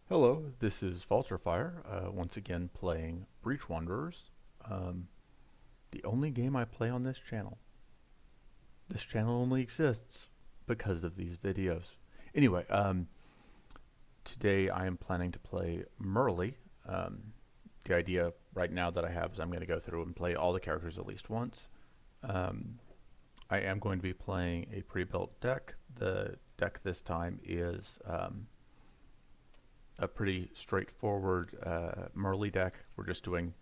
Hello, this is Falterfire, once again playing Breach Wanderers, the only game I play on this channel. This channel only exists because of these videos. Anyway, today I am planning to play Mirley. The idea right now that I have is I'm going to go through and play all the characters at least once. I am going to be playing a pre-built deck. The deck this time is a pretty straightforward Mirley deck. We're just doing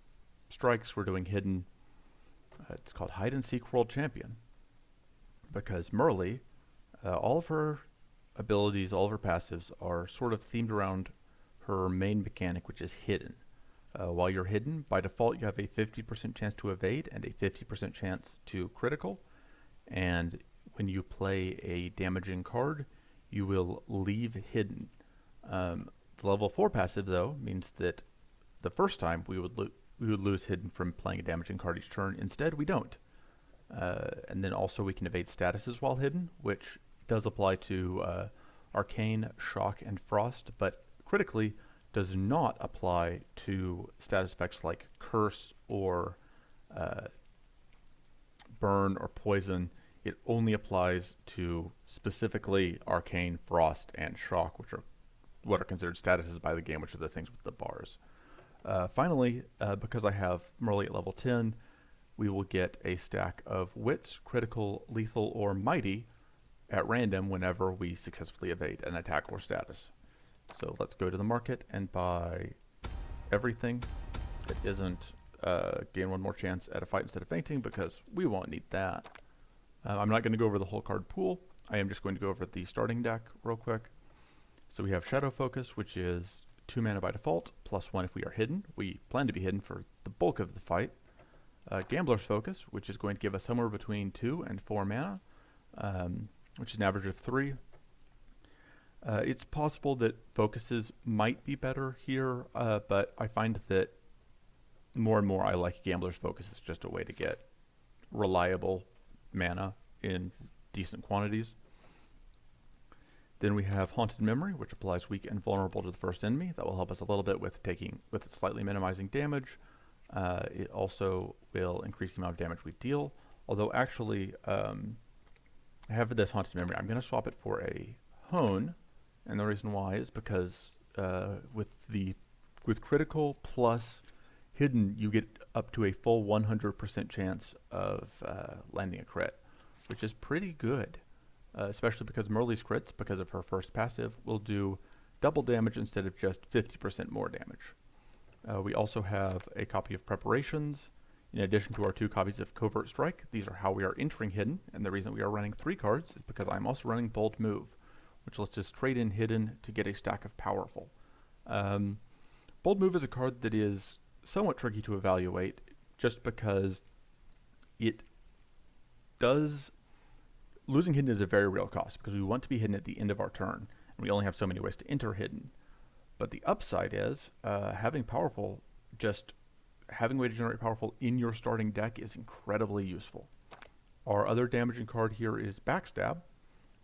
strikes, we're doing hidden. It's called Hide and Seek World Champion because Mirley, all of her abilities, all of her passives are sort of themed around her main mechanic, which is hidden. While you're hidden, by default you have a 50% chance to evade and a 50% chance to critical. And when you play a damaging card, you will leave hidden. The level 4 passive, though, means that the first time we would lose hidden from playing a damaging card each turn. Instead, we don't. And then also we can evade statuses while hidden, which does apply to Arcane, Shock, and Frost, but critically does not apply to status effects like Curse or Burn or Poison. It only applies to specifically Arcane, Frost, and Shock, which are what are considered statuses by the game, which are the things with the bars. Finally, because I have Mirley at level 10, we will get a stack of Wits, Critical, Lethal, or Mighty at random whenever we successfully evade an attack or status. So let's go to the market and buy everything that isn't gain one more chance at a fight instead of fainting, because we won't need that. I'm not going to go over the whole card pool. I am just going to go over the starting deck real quick. So we have Shadow Focus, which is 2 mana by default, +1 if we are hidden. We plan to be hidden for the bulk of the fight. Gambler's Focus, which is going to give us somewhere between 2 and 4 mana, which is an average of 3. It's possible that focuses might be better here, but I find that more and more I like Gambler's Focus as just a way to get reliable mana in decent quantities. Then we have Haunted Memory, which applies weak and vulnerable to the first enemy. That will help us a little bit with slightly minimizing damage. It also will increase the amount of damage we deal. Although actually, I have this Haunted Memory. I'm going to swap it for a Hone, and the reason why is because with critical plus hidden, you get up to a full 100% chance of landing a crit, which is pretty good. Especially because Mirley's crits, because of her first passive, will do double damage instead of just 50% more damage. We also have a copy of Preparations, in addition to our 2 copies of Covert Strike. These are how we are entering hidden, and the reason we are running 3 cards is because I'm also running Bold Move, which lets us trade in hidden to get a stack of Powerful. Bold Move is a card that is somewhat tricky to evaluate, just because it does... Losing hidden is a very real cost, because we want to be hidden at the end of our turn, and we only have so many ways to enter hidden. But the upside is, having powerful, just having a way to generate powerful in your starting deck is incredibly useful. Our other damaging card here is Backstab,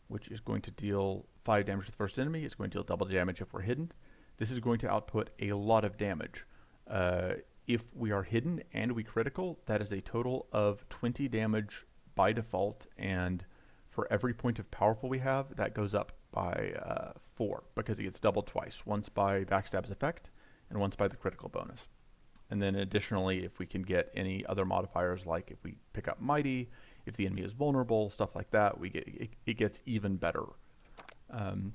which is going to deal 5 damage to the first enemy. It's going to deal double damage if we're hidden. This is going to output a lot of damage. If we are hidden and we critical, that is a total of 20 damage by default, and for every point of powerful we have, that goes up by 4, because it gets doubled twice, once by Backstab's effect and once by the critical bonus. And then additionally, if we can get any other modifiers, like if we pick up Mighty, if the enemy is vulnerable, stuff like that, it gets even better. And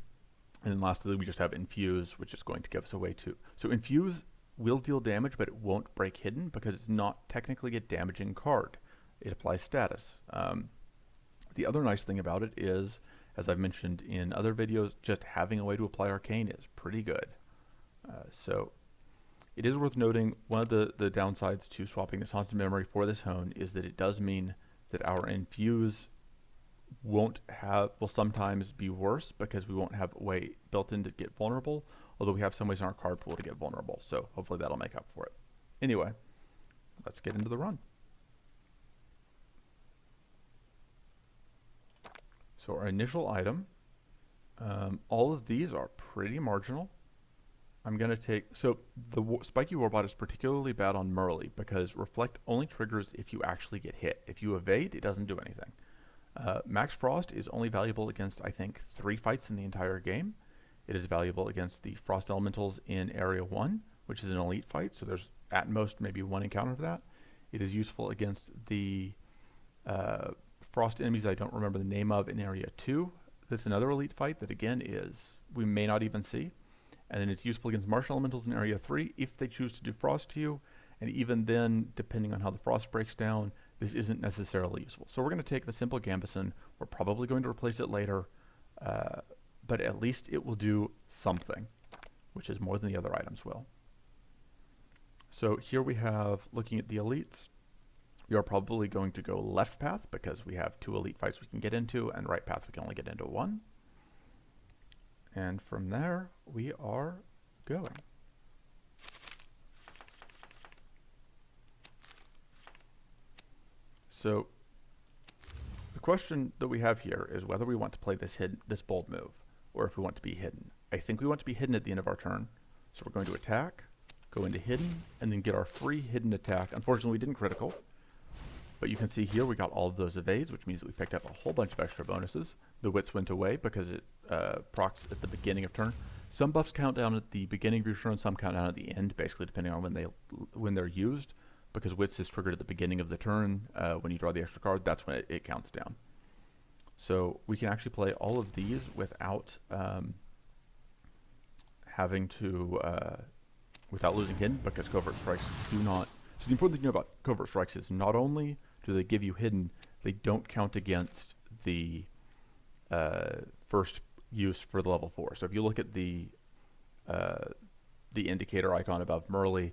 then lastly, we just have Infuse, which is going to give us a way to... So Infuse will deal damage, but it won't break hidden, because it's not technically a damaging card. It applies status. The other nice thing about it is, as I've mentioned in other videos, just having a way to apply Arcane is pretty good. So it is worth noting, one of the downsides to swapping this Haunted Memory for this Hone is that it does mean that our Infuse will sometimes be worse, because we won't have a way built in to get vulnerable, although we have some ways in our card pool to get vulnerable, so hopefully that'll make up for it. Anyway, let's get into the run. So our initial item, all of these are pretty marginal. I'm going to take... So the Spiky Warbot is particularly bad on Mirley because Reflect only triggers if you actually get hit. If you evade, it doesn't do anything. Max Frost is only valuable against, I think, 3 fights in the entire game. It is valuable against the Frost Elementals in Area 1, which is an elite fight, so there's at most maybe 1 encounter of that. It is useful against the Frost enemies I don't remember the name of in Area 2. That's another elite fight that, again, we may not even see. And then it's useful against Marsh Elementals in Area 3 if they choose to do Frost to you. And even then, depending on how the Frost breaks down, this isn't necessarily useful. So we're going to take the simple Gambeson. We're probably going to replace it later, but at least it will do something, which is more than the other items will. So here we have, looking at the elites, we are probably going to go left path because we have 2 elite fights we can get into, and right path we can only get into 1. And from there, we are going. So the question that we have here is whether we want to play this bold move, or if we want to be hidden. I think we want to be hidden at the end of our turn. So we're going to attack, go into hidden, and then get our free hidden attack. Unfortunately, we didn't critical. But you can see here we got all of those evades, which means that we picked up a whole bunch of extra bonuses. The wits went away because it procs at the beginning of turn. Some buffs count down at the beginning of your turn, some count down at the end, basically depending on when they're used. Because wits is triggered at the beginning of the turn, when you draw the extra card, that's when it counts down. So we can actually play all of these without having to, without losing hidden, because covert strikes do not. So the important thing about covert strikes is not only do they give you hidden, they don't count against the first use for the level 4. So if you look at the indicator icon above Mirley,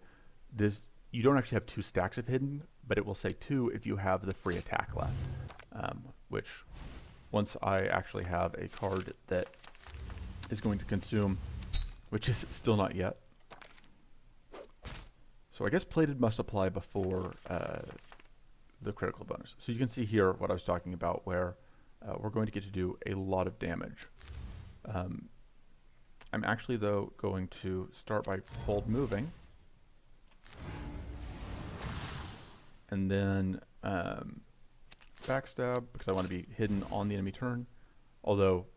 you don't actually have 2 stacks of hidden, but it will say 2 if you have the free attack left. Which, once I actually have a card that is going to consume, which is still not yet. So I guess plated must apply before the critical bonus. So you can see here what I was talking about, where we're going to get to do a lot of damage. I'm actually, though, going to start by bold moving. And then backstab, because I want to be hidden on the enemy turn. Although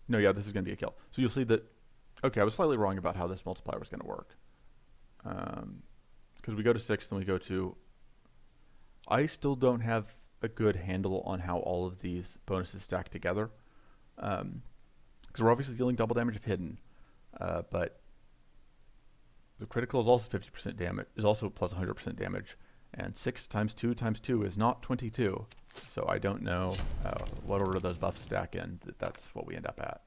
no, yeah, this is going to be a kill. So you'll see that, okay, I was slightly wrong about how this multiplier was going to work. Because we go to 6, then we go to... I still don't have a good handle on how all of these bonuses stack together. Because we're obviously dealing double damage if hidden. But the critical is also 50% damage, is also plus 100% damage. And 6 times 2 times 2 is not 22. So I don't know what order those buffs stack in. That's what we end up at.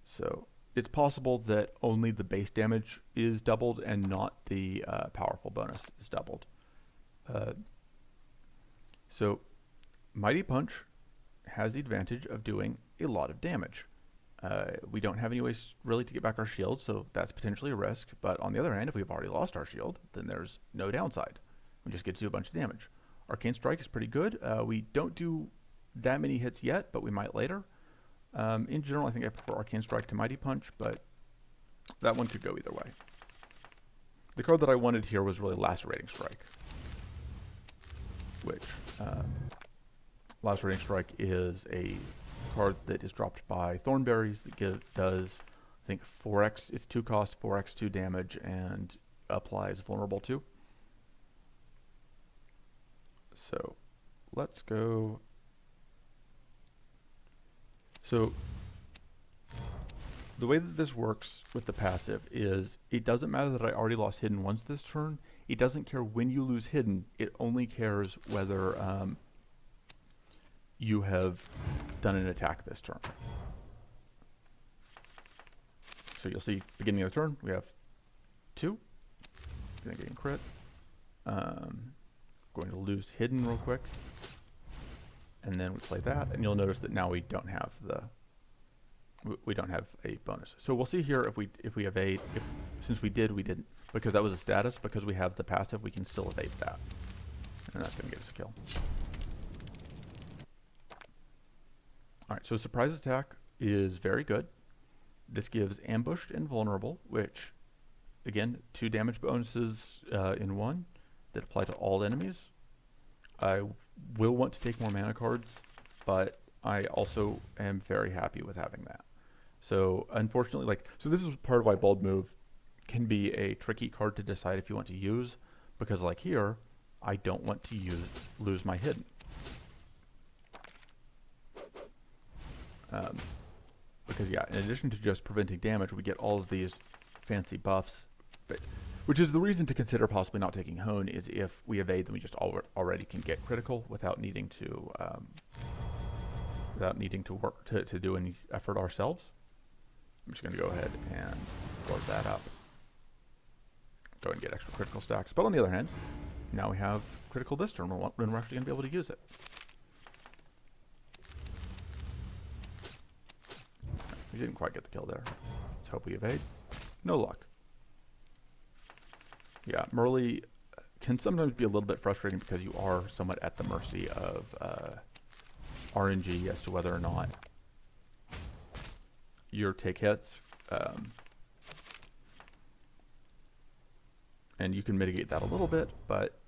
So it's possible that only the base damage is doubled and not the powerful bonus is doubled. So Mighty Punch has the advantage of doing a lot of damage. We don't have any ways really to get back our shield, so that's potentially a risk. But on the other hand, if we've already lost our shield, then there's no downside. We just get to do a bunch of damage. Arcane Strike is pretty good. We don't do that many hits yet, but we might later. In general, I think I prefer Arcane Strike to Mighty Punch, but that one could go either way. The card that I wanted here was really Lacerating Strike, which Lacerating Strike is a card that is dropped by Thornberries that does, I think, 4x, it's 2 cost, 4x 2 damage, and applies Vulnerable 2. So let's go. So the way that this works with the passive is it doesn't matter that I already lost hidden once this turn. It doesn't care when you lose hidden. It only cares whether you have done an attack this turn. So you'll see beginning of the turn we have 2. Gonna get crit. Going to lose hidden real quick. And then we play that, and you'll notice that now we don't have a bonus. So we'll see here if we evade. Since we didn't, because that was a status. Because we have the passive, we can still evade that, and that's going to get us a kill. All right, so surprise attack is very good. This gives ambushed and vulnerable, which, again, 2 damage bonuses in one that apply to all enemies. I will want to take more mana cards, but I also am very happy with having that. So unfortunately, so this is part of why Bold Move can be a tricky card to decide if you want to use, because like here, I don't want to lose my hidden. Because yeah, in addition to just preventing damage, we get all of these fancy buffs, which is the reason to consider possibly not taking Hone, is if we evade, then we just already can get critical without needing to work to do any effort ourselves. I'm just going to go ahead and load that up. Go ahead and get extra critical stacks. But on the other hand, now we have critical this turn when we're actually going to be able to use it. We didn't quite get the kill there. Let's hope we evade. No luck. Yeah, Mirley can sometimes be a little bit frustrating because you are somewhat at the mercy of RNG as to whether or not your take hits. And you can mitigate that a little bit, but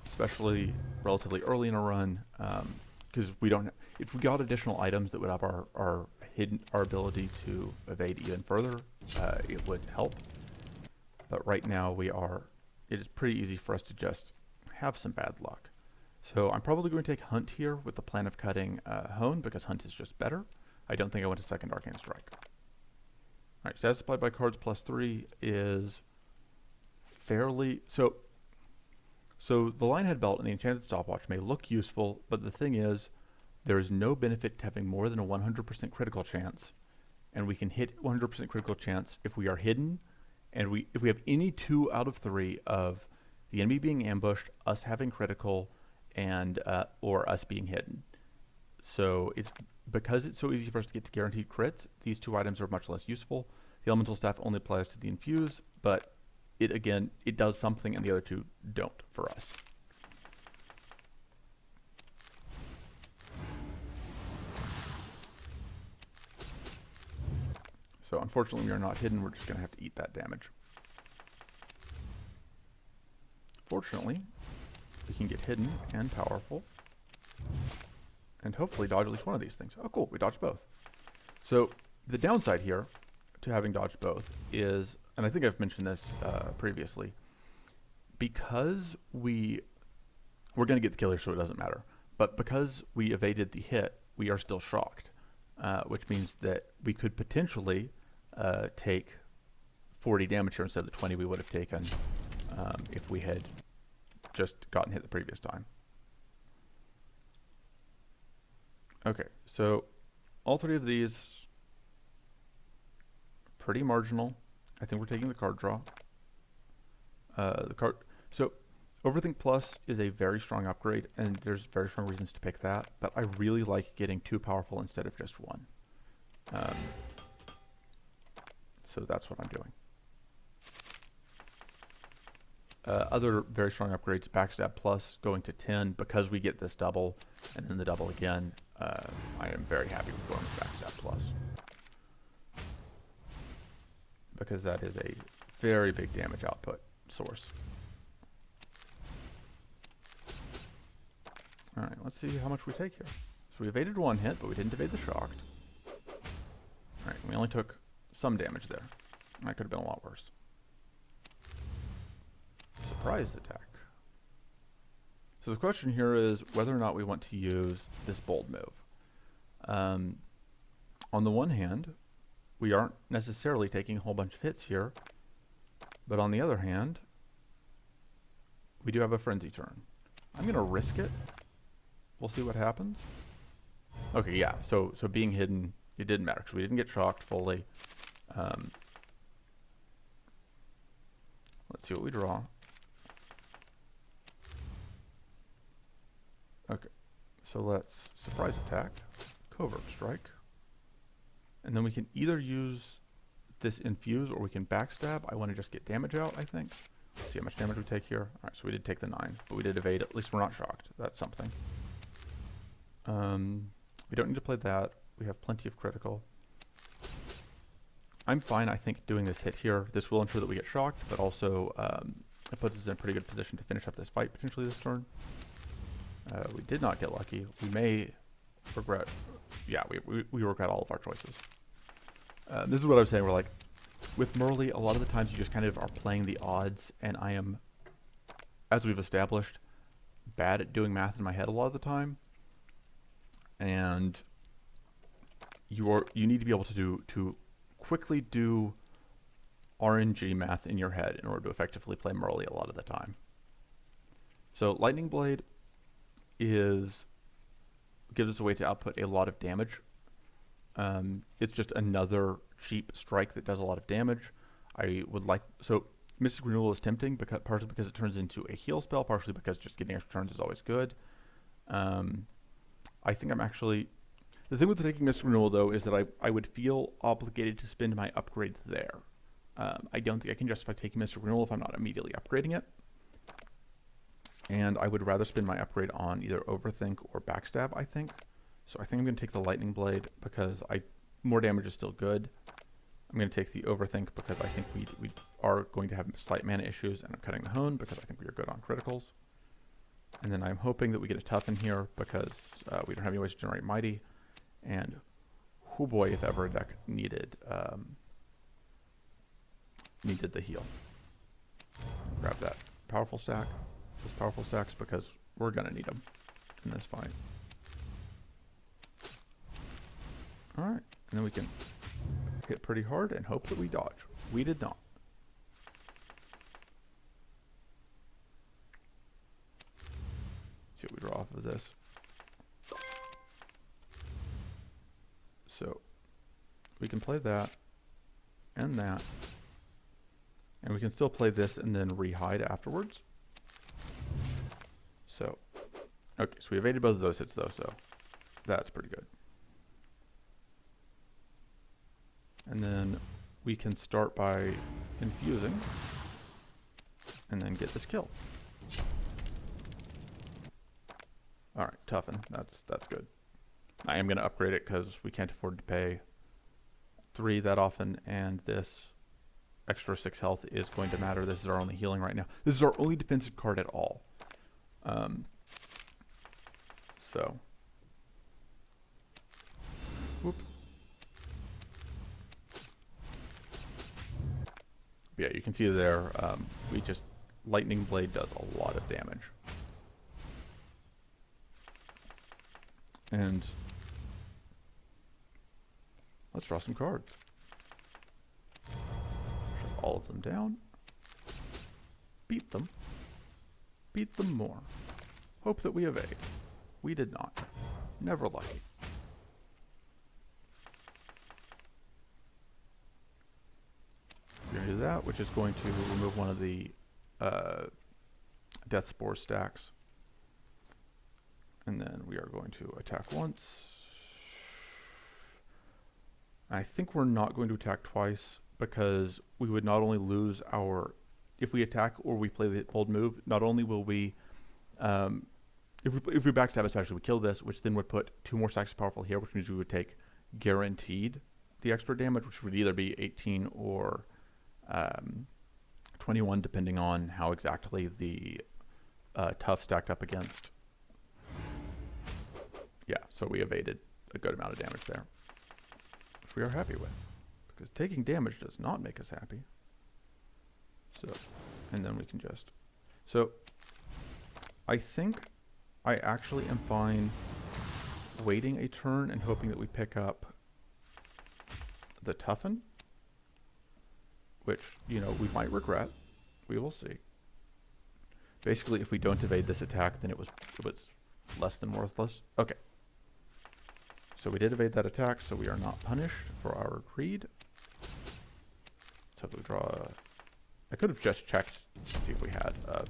especially relatively early in a run, because we don't. If we got additional items that would have our ability to evade even further, it would help. But right now it is pretty easy for us to just have some bad luck. So I'm probably going to take Hunt here with the plan of cutting Hone, because Hunt is just better. I don't think I want a second Arcane Strike. All right, status applied by cards +3 is fairly... So the Lionhead Belt and the Enchanted Stopwatch may look useful, but the thing is, there is no benefit to having more than a 100% critical chance, and we can hit 100% critical chance if we are hidden, and if we have any 2 out of 3 of the enemy being ambushed, us having critical, and or us being hidden. So because it's so easy for us to get to guaranteed crits, these 2 items are much less useful. The Elemental Staff only applies to the Infuse, but it does something, and the other 2 don't for us. So unfortunately, we are not hidden. We're just going to have to eat that damage. Fortunately, we can get hidden and powerful, and hopefully dodge at least one of these things. Oh, cool. We dodged both. So the downside here to having dodged both is, and I think I've mentioned this previously, because we're going to get the kill here, so it doesn't matter. But because we evaded the hit, we are still shocked, which means that we could potentially take 40 damage here instead of the 20 we would have taken if we had just gotten hit the previous time. Okay, so all 3 of these pretty marginal. I think we're taking the card draw. So Overthink Plus is a very strong upgrade, and there's very strong reasons to pick that, but I really like getting 2 powerful instead of just 1. So that's what I'm doing. Other very strong upgrades, Backstab Plus going to 10 because we get this double and then the double again. I am very happy with going with Backstab Plus, because that is a very big damage output source. All right, let's see how much we take here. So we evaded 1 hit, but we didn't evade the shocked. All right, we only took some damage there. That could have been a lot worse. Surprise attack. So the question here is whether or not we want to use this bold move. On the one hand, we aren't necessarily taking a whole bunch of hits here, but on the other hand, we do have a frenzy turn. I'm going to risk it. We'll see what happens. Okay, yeah, so being hidden, it didn't matter because we didn't get shocked fully. Let's see what we draw. Okay, so let's surprise attack, covert strike, and then we can either use this infuse or we can backstab. I want to just get damage out, I think. Let's see how much damage we take here. All right, so we did take the 9, but we did evade. At least we're not shocked. That's something. We don't need to play that. We have plenty of critical. I'm fine, I think, doing this hit here. This will ensure that we get shocked, but also it puts us in a pretty good position to finish up this fight potentially this turn. We did not get lucky. We may regret. Yeah, we regret all of our choices. This is what I was saying. We're like, with Mirley, a lot of the times you just kind of are playing the odds, and I am, as we've established, bad at doing math in my head a lot of the time. And you need to be able to quickly do RNG math in your head in order to effectively play Mirley a lot of the time. So Lightning Blade gives us a way to output a lot of damage. It's just another cheap strike that does a lot of damage. So Mystic Renewal is tempting, partially because it turns into a heal spell, partially because just getting extra turns is always good. I think I'm actually... The thing with taking Mystic Renewal, though, is that I would feel obligated to spend my upgrades there. I don't think I can justify taking Mystic Renewal if I'm not immediately upgrading it. And I would rather spend my upgrade on either Overthink or Backstab, I think. So I think I'm going to take the Lightning Blade because more damage is still good. I'm going to take the Overthink because I think we are going to have slight mana issues, and I'm cutting the Hone because I think we are good on criticals. And then I'm hoping that we get a Toughen here because we don't have any ways to generate Mighty. And, oh boy, if ever a deck needed the heal. Grab that powerful stack, those powerful stacks, because we're going to need them in this fight. Alright, and then we can hit pretty hard and hope that we dodge. We did not. Let's see what we draw off of this. So we can play that and that, and we can still play this and then re-hide afterwards. So, okay, so we evaded both of those hits though, so that's pretty good. And then we can start by infusing and then get this kill. All right, Toughen, that's good. I am going to upgrade it because we can't afford to pay 3 that often, and this extra 6 health is going to matter. This is our only healing right now. This is our only defensive card at all. So, whoop. Yeah, you can see there, Lightning Blade does a lot of damage. And let's draw some cards. Shut all of them down. Beat them. Beat them more. Hope that we evade. We did not. Never lucky. We're going to do that, which is going to remove one of the Death Spore stacks. And then we are going to attack once. I think we're not going to attack twice because we would not only lose our... If we attack or we play the bold move, not only will we... if we backstab especially, we kill this, which then would put 2 more stacks of powerful here, which means we would take guaranteed the extra damage, which would either be 18 or 21, depending on how exactly the tough stacked up against. Yeah, so we evaded a good amount of damage there, which we are happy with, because taking damage does not make us happy. So, and then we can just... So, I think I actually am fine waiting a turn and hoping that we pick up the Toughen, which, you know, we might regret. We will see. Basically, if we don't evade this attack, then it was less than worthless. Okay. So we did evade that attack, so we are not punished for our greed. Let's hope we draw a... I could have just checked to see if we had a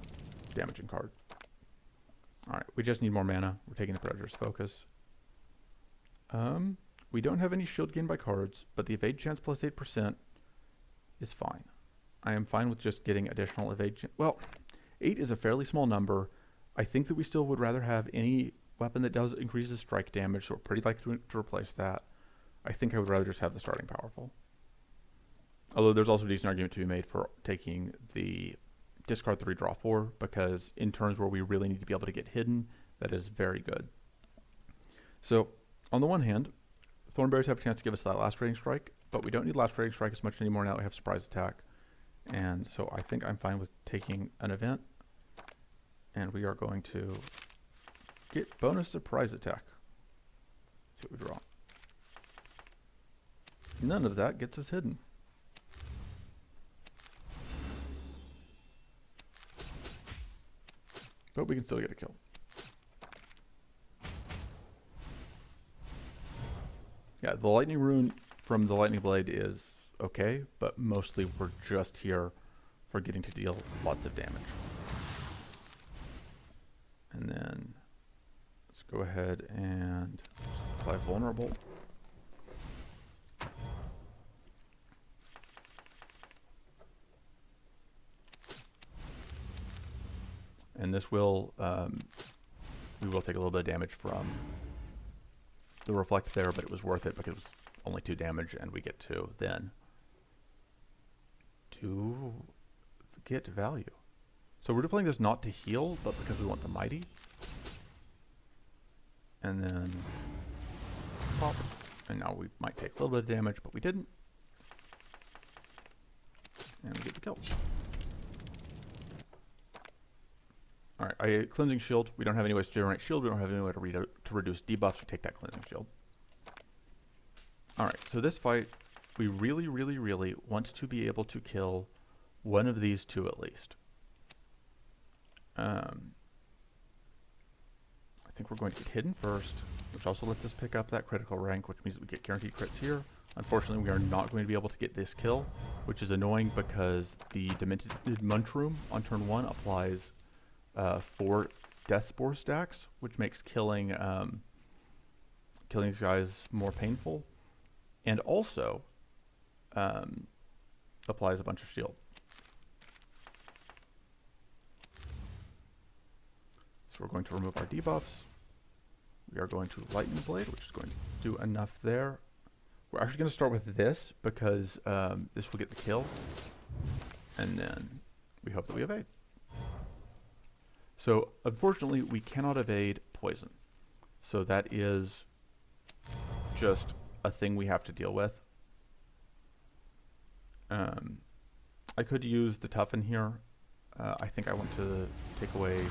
damaging card. Alright, we just need more mana. We're taking the Predator's Focus. We don't have any shield gain by cards, but the evade chance plus 8% is fine. I am fine with just getting additional evade chance. Well, 8 is a fairly small number. I think that we still would rather have any weapon that does increases strike damage, so we're pretty likely to replace that. I think I would rather just have the starting powerful. Although there's also a decent argument to be made for taking the discard 3, draw 4, because in turns where we really need to be able to get hidden, that is very good. So, on the one hand, Thornberries have a chance to give us that lacerating strike, but we don't need lacerating strike as much anymore now that we have surprise attack. And so I think I'm fine with taking an event, and we are going to get bonus surprise attack. Let's see what we draw. None of that gets us hidden. But we can still get a kill. Yeah, the lightning rune from the lightning blade is okay, but mostly we're just here for getting to deal lots of damage. And then let's go ahead and apply vulnerable. And this will, we will take a little bit of damage from the reflect there, but it was worth it because it was only 2 damage, and we get to then to get value. So we're playing this not to heal, but because we want the mighty. And then pop. And now we might take a little bit of damage, but we didn't. And we get the kill. Alright, cleansing shield. We don't have any ways to generate shield. We don't have any way to reduce debuffs. We take that cleansing shield. Alright, so this fight, we really, really, really want to be able to kill one of these 2 at least. I think we're going to get hidden first, which also lets us pick up that critical rank, which means that we get guaranteed crits here. Unfortunately, we are not going to be able to get this kill, which is annoying because the Demented Munchroom on turn 1 applies 4 Death Spore stacks, which makes killing these guys more painful, and also applies a bunch of shield. So we're going to remove our debuffs. We are going to Lightning Blade, which is going to do enough there. We're actually going to start with this because this will get the kill, and then we hope that we evade. So unfortunately, we cannot evade poison. So that is just a thing we have to deal with. I could use the toughen here. I think I want to take away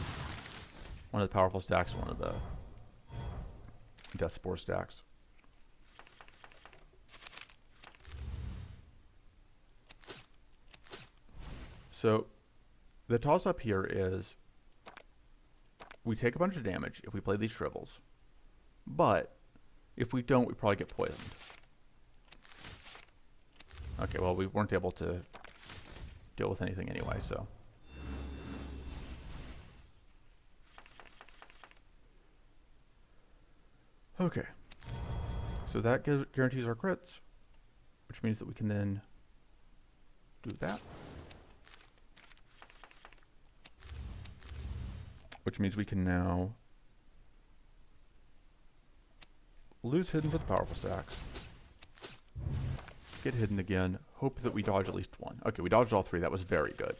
one of the powerful stacks, one of the Death Spore stacks. So the toss up here is we take a bunch of damage if we play these shrivels, but if we don't, we probably get poisoned. Okay, well, we weren't able to deal with anything anyway, so. Okay, so that guarantees our crits, which means that we can then do that. Which means we can now lose hidden for the powerful stacks. Get hidden again. Hope that we dodge at least 1. Okay, we dodged all 3. That was very good.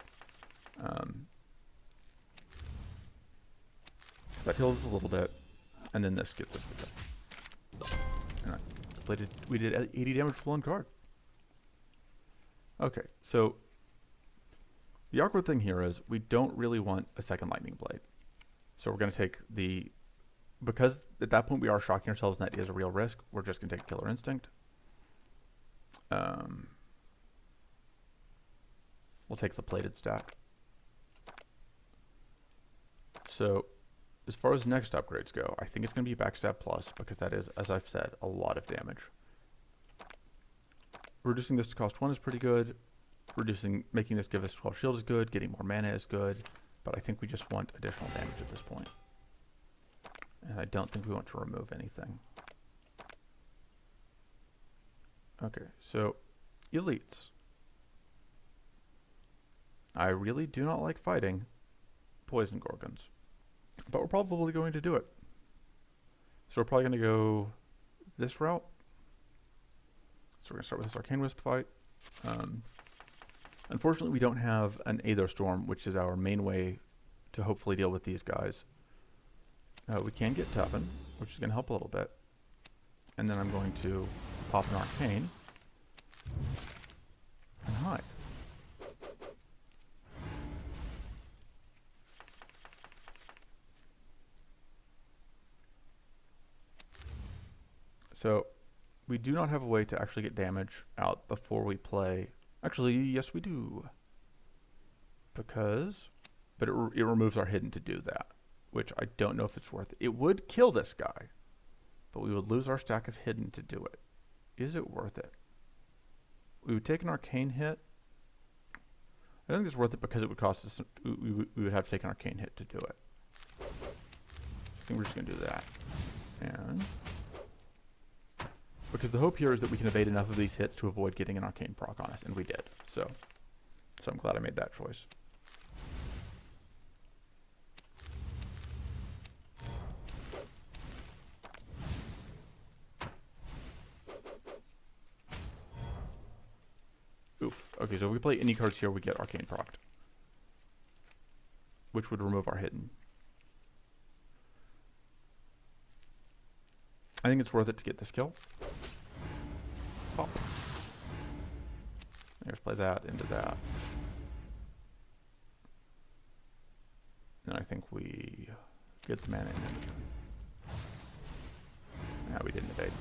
That heals us a little bit. And then this gets us the kill. And we did 80 damage with 1 card. Okay, so the awkward thing here is we don't really want a second Lightning Blade. So we're going to take the, because at that point we are shocking ourselves and that is a real risk, we're just going to take Killer Instinct. We'll take the plated stack. So as far as next upgrades go, I think it's going to be Backstab Plus because that is, as I've said, a lot of damage. Reducing this to cost 1 is pretty good. Making this give us 12 shield is good. Getting more mana is good. But I think we just want additional damage at this point. And I don't think we want to remove anything. Okay, so elites. I really do not like fighting poison gorgons, but we're probably going to do it. So we're probably going to go this route. So we're going to start with this Arcane Wisp fight. Unfortunately, we don't have an Aether Storm, which is our main way to hopefully deal with these guys. We can get Tuffin, which is going to help a little bit. And then I'm going to pop an Arcane and hide. So we do not have a way to actually get damage out before we play. Actually, yes we do. But it removes our hidden to do that, which I don't know if it's worth it. It would kill this guy, but we would lose our stack of hidden to do it. Is it worth it? We would take an arcane hit. I don't think it's worth it because it would cost us, we would have to take an arcane hit to do it. I think we're just going to do that. And because the hope here is that we can evade enough of these hits to avoid getting an arcane proc on us, and we did. So I'm glad I made that choice. Oof. Okay, so if we play any cards here, we get arcane procced, which would remove our hidden. I think it's worth it to get this kill. Pop. Let's play that into that. And I think we get the mana in. Yeah, we didn't evade.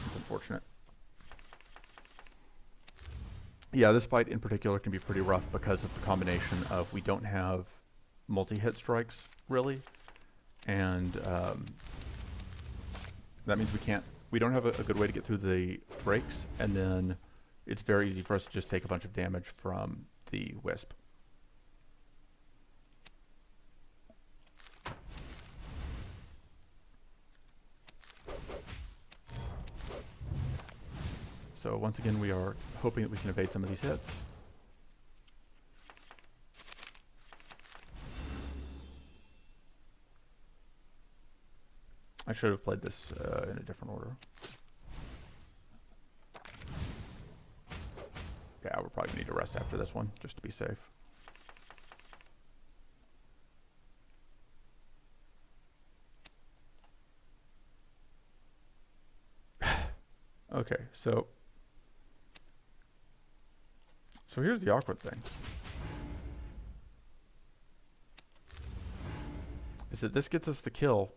It's unfortunate. Yeah, this fight in particular can be pretty rough because of the combination of we don't have multi-hit strikes, really. And that means we don't have a good way to get through the drakes, and then it's very easy for us to just take a bunch of damage from the wisp. So once again, we are hoping that we can evade some of these hits. I should have played this in a different order. Yeah, we're probably going to need to rest after this one, just to be safe. Okay, so here's the awkward thing. Is that this gets us the kill,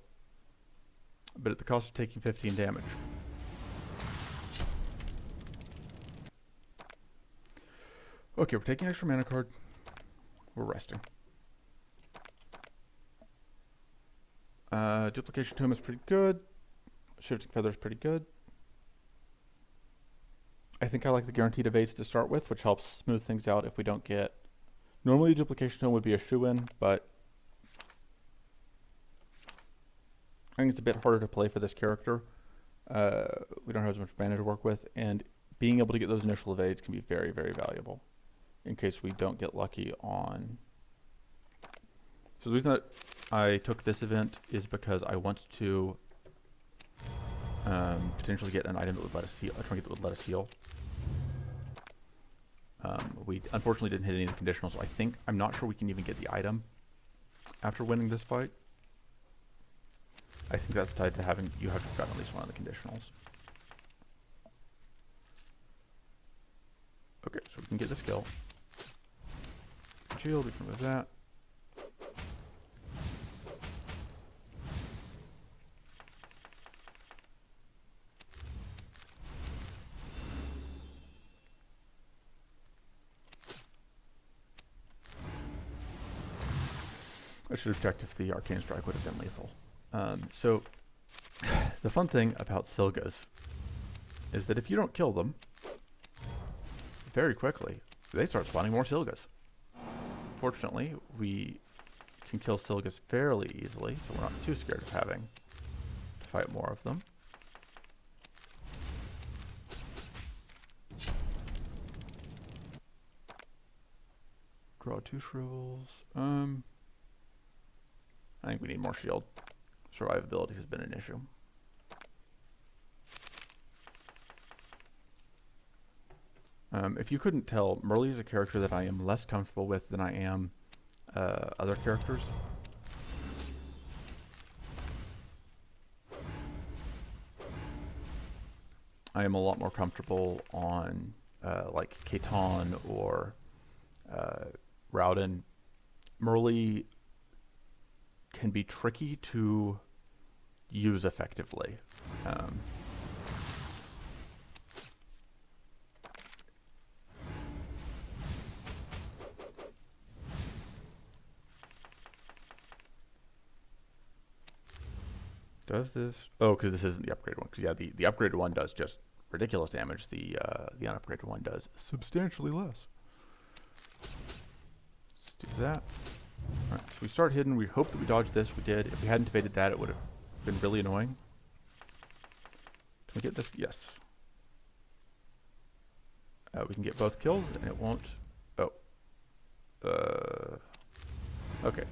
but at the cost of taking 15 damage. Okay, we're taking an extra mana card. We're resting. Duplication Tome is pretty good. Shifting Feather is pretty good. I think I like the guaranteed evades to start with, which helps smooth things out if we don't get... Normally Duplication Tome would be a shoo-in, but I think it's a bit harder to play for this character. We don't have as much mana to work with, and being able to get those initial evades can be very, very valuable in case we don't get lucky on... So the reason that I took this event is because I want to potentially get an item that would let us heal, a trinket that would let us heal. We unfortunately didn't hit any of the conditionals, so I'm not sure we can even get the item after winning this fight. I think that's tied to having, you have to have gotten at least one of the conditionals. Okay, so we can get this kill. Shield, we can remove that. I should have checked if the Arcane Strike would have been lethal. So, the fun thing about Silgas is that if you don't kill them, very quickly, they start spawning more Silgas. Fortunately, we can kill Silgas fairly easily, so we're not too scared of having to fight more of them. Draw 2 Shrivels. I think we need more shield. Survivability has been an issue. If you couldn't tell, Mirley is a character that I am less comfortable with than I am other characters. I am a lot more comfortable on like Kaitan or Rowden. Mirley can be tricky to use effectively. Does this? Oh, because this isn't the upgraded one. Because yeah, the upgraded one does just ridiculous damage. The unupgraded one does substantially less. Let's do that. All right, so we start hidden. We hope that we dodged this. We did. If we hadn't evaded that, it would have been really annoying. Can we get this? Yes. We can get both kills, and it won't. Oh. Okay.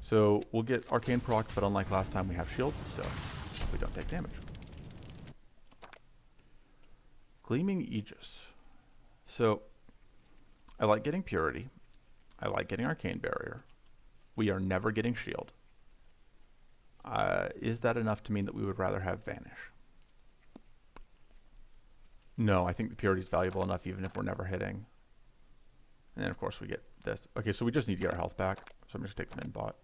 So we'll get Arcane proc, but unlike last time, we have shield, so we don't take damage. Gleaming Aegis. So I like getting Purity. I like getting Arcane Barrier. We are never getting shield. Is that enough to mean that we would rather have Vanish? No, I think the Purity is valuable enough even if we're never hitting. And then of course we get this. Okay, so we just need to get our health back. So I'm just going to take the min bot.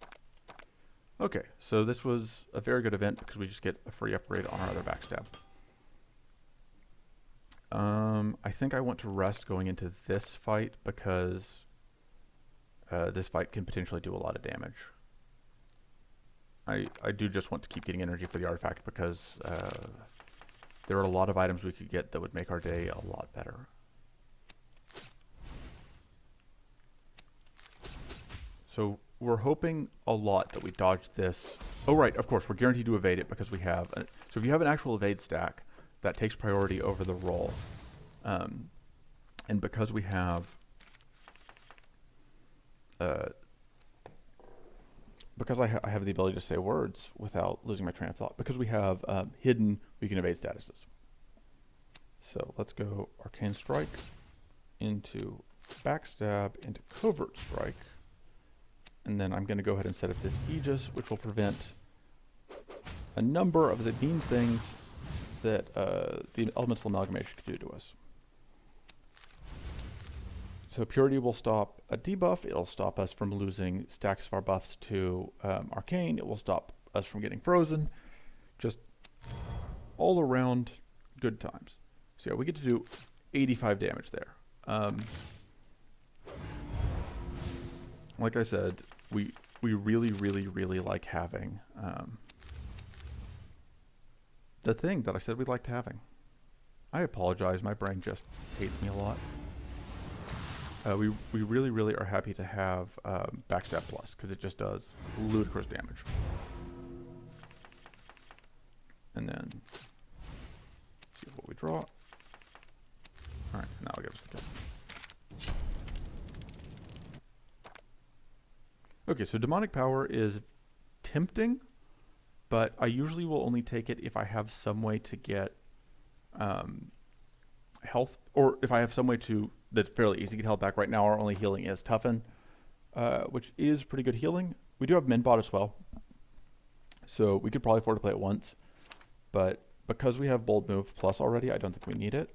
Okay, so this was a very good event because we just get a free upgrade on our other backstab. I think I want to rest going into this fight because this fight can potentially do a lot of damage. I do just want to keep getting energy for the artifact because there are a lot of items we could get that would make our day a lot better. So we're hoping a lot that we dodge this. Oh, right, of course, we're guaranteed to evade it because we have... so if you have an actual evade stack, that takes priority over the roll. And because we have... because I have the ability to say words without losing my train of thought. Because we have hidden, we can evade statuses. So let's go Arcane Strike into Backstab into Covert Strike. And then I'm going to go ahead and set up this Aegis, which will prevent a number of the mean things that the Elemental Amalgamation could do to us. So Purity will stop a debuff. It'll stop us from losing stacks of our buffs to Arcane. It will stop us from getting frozen. Just all around good times. So yeah, we get to do 85 damage there. Like I said, we really like having the thing that I said we liked having. I apologize, my brain just hates me a lot. We really are happy to have Backstab Plus because it just does ludicrous damage. And then see what we draw. All right, now I'll give us the kill. Okay, so Demonic Power is tempting, but I usually will only take it if I have some way to get health, or if I have some way to that's fairly easy to get health back. Right now our only healing is Toughen, which is pretty good healing. We do have Minbot as well, so we could probably afford to play it once, but because we have Bold Move Plus already, I don't think we need it.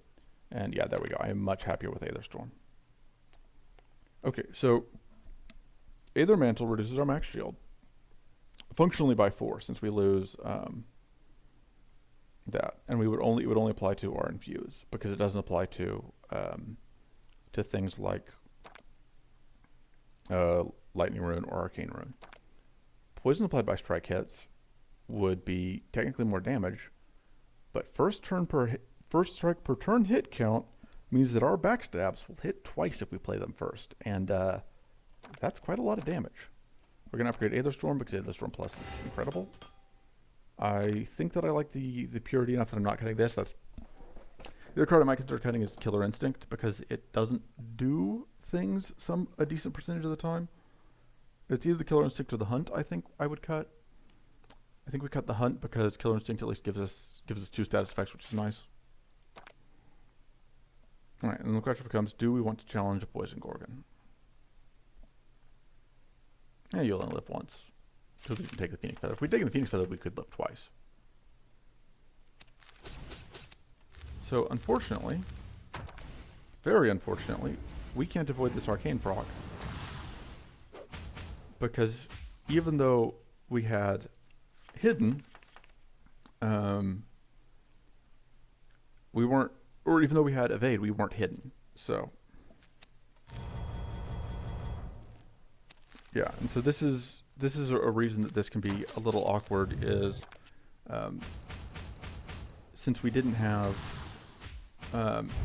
And yeah, there we go. I am much happier with Aether Storm. Okay, so Aether Mantle reduces our max shield functionally by 4 since we lose that, and it would only apply to our infuse because it doesn't apply to things like Lightning Rune or Arcane Rune. Poison applied by strike hits would be technically more damage, but first strike per turn hit count means that our backstabs will hit twice if we play them first, and that's quite a lot of damage. We're going to upgrade Aether Storm because Aether Storm Plus is incredible. I think that I like the Purity enough that I'm not cutting this. That's the other card I might consider cutting is Killer Instinct because it doesn't do things a decent percentage of the time. It's either the Killer Instinct or the Hunt I think I would cut. I think we cut the Hunt because Killer Instinct at least gives us 2 status effects, which is nice. All right, and the question becomes, do we want to challenge a Poison Gorgon? Yeah, you'll only live once. Because we can take the Phoenix Feather. If we'd taken the Phoenix Feather, we could live twice. So, unfortunately, very unfortunately, we can't avoid this Arcane proc. Because even though we had hidden, we weren't, or even though we had evade, we weren't hidden. So, yeah, and so this is a reason that this can be a little awkward is, since we didn't have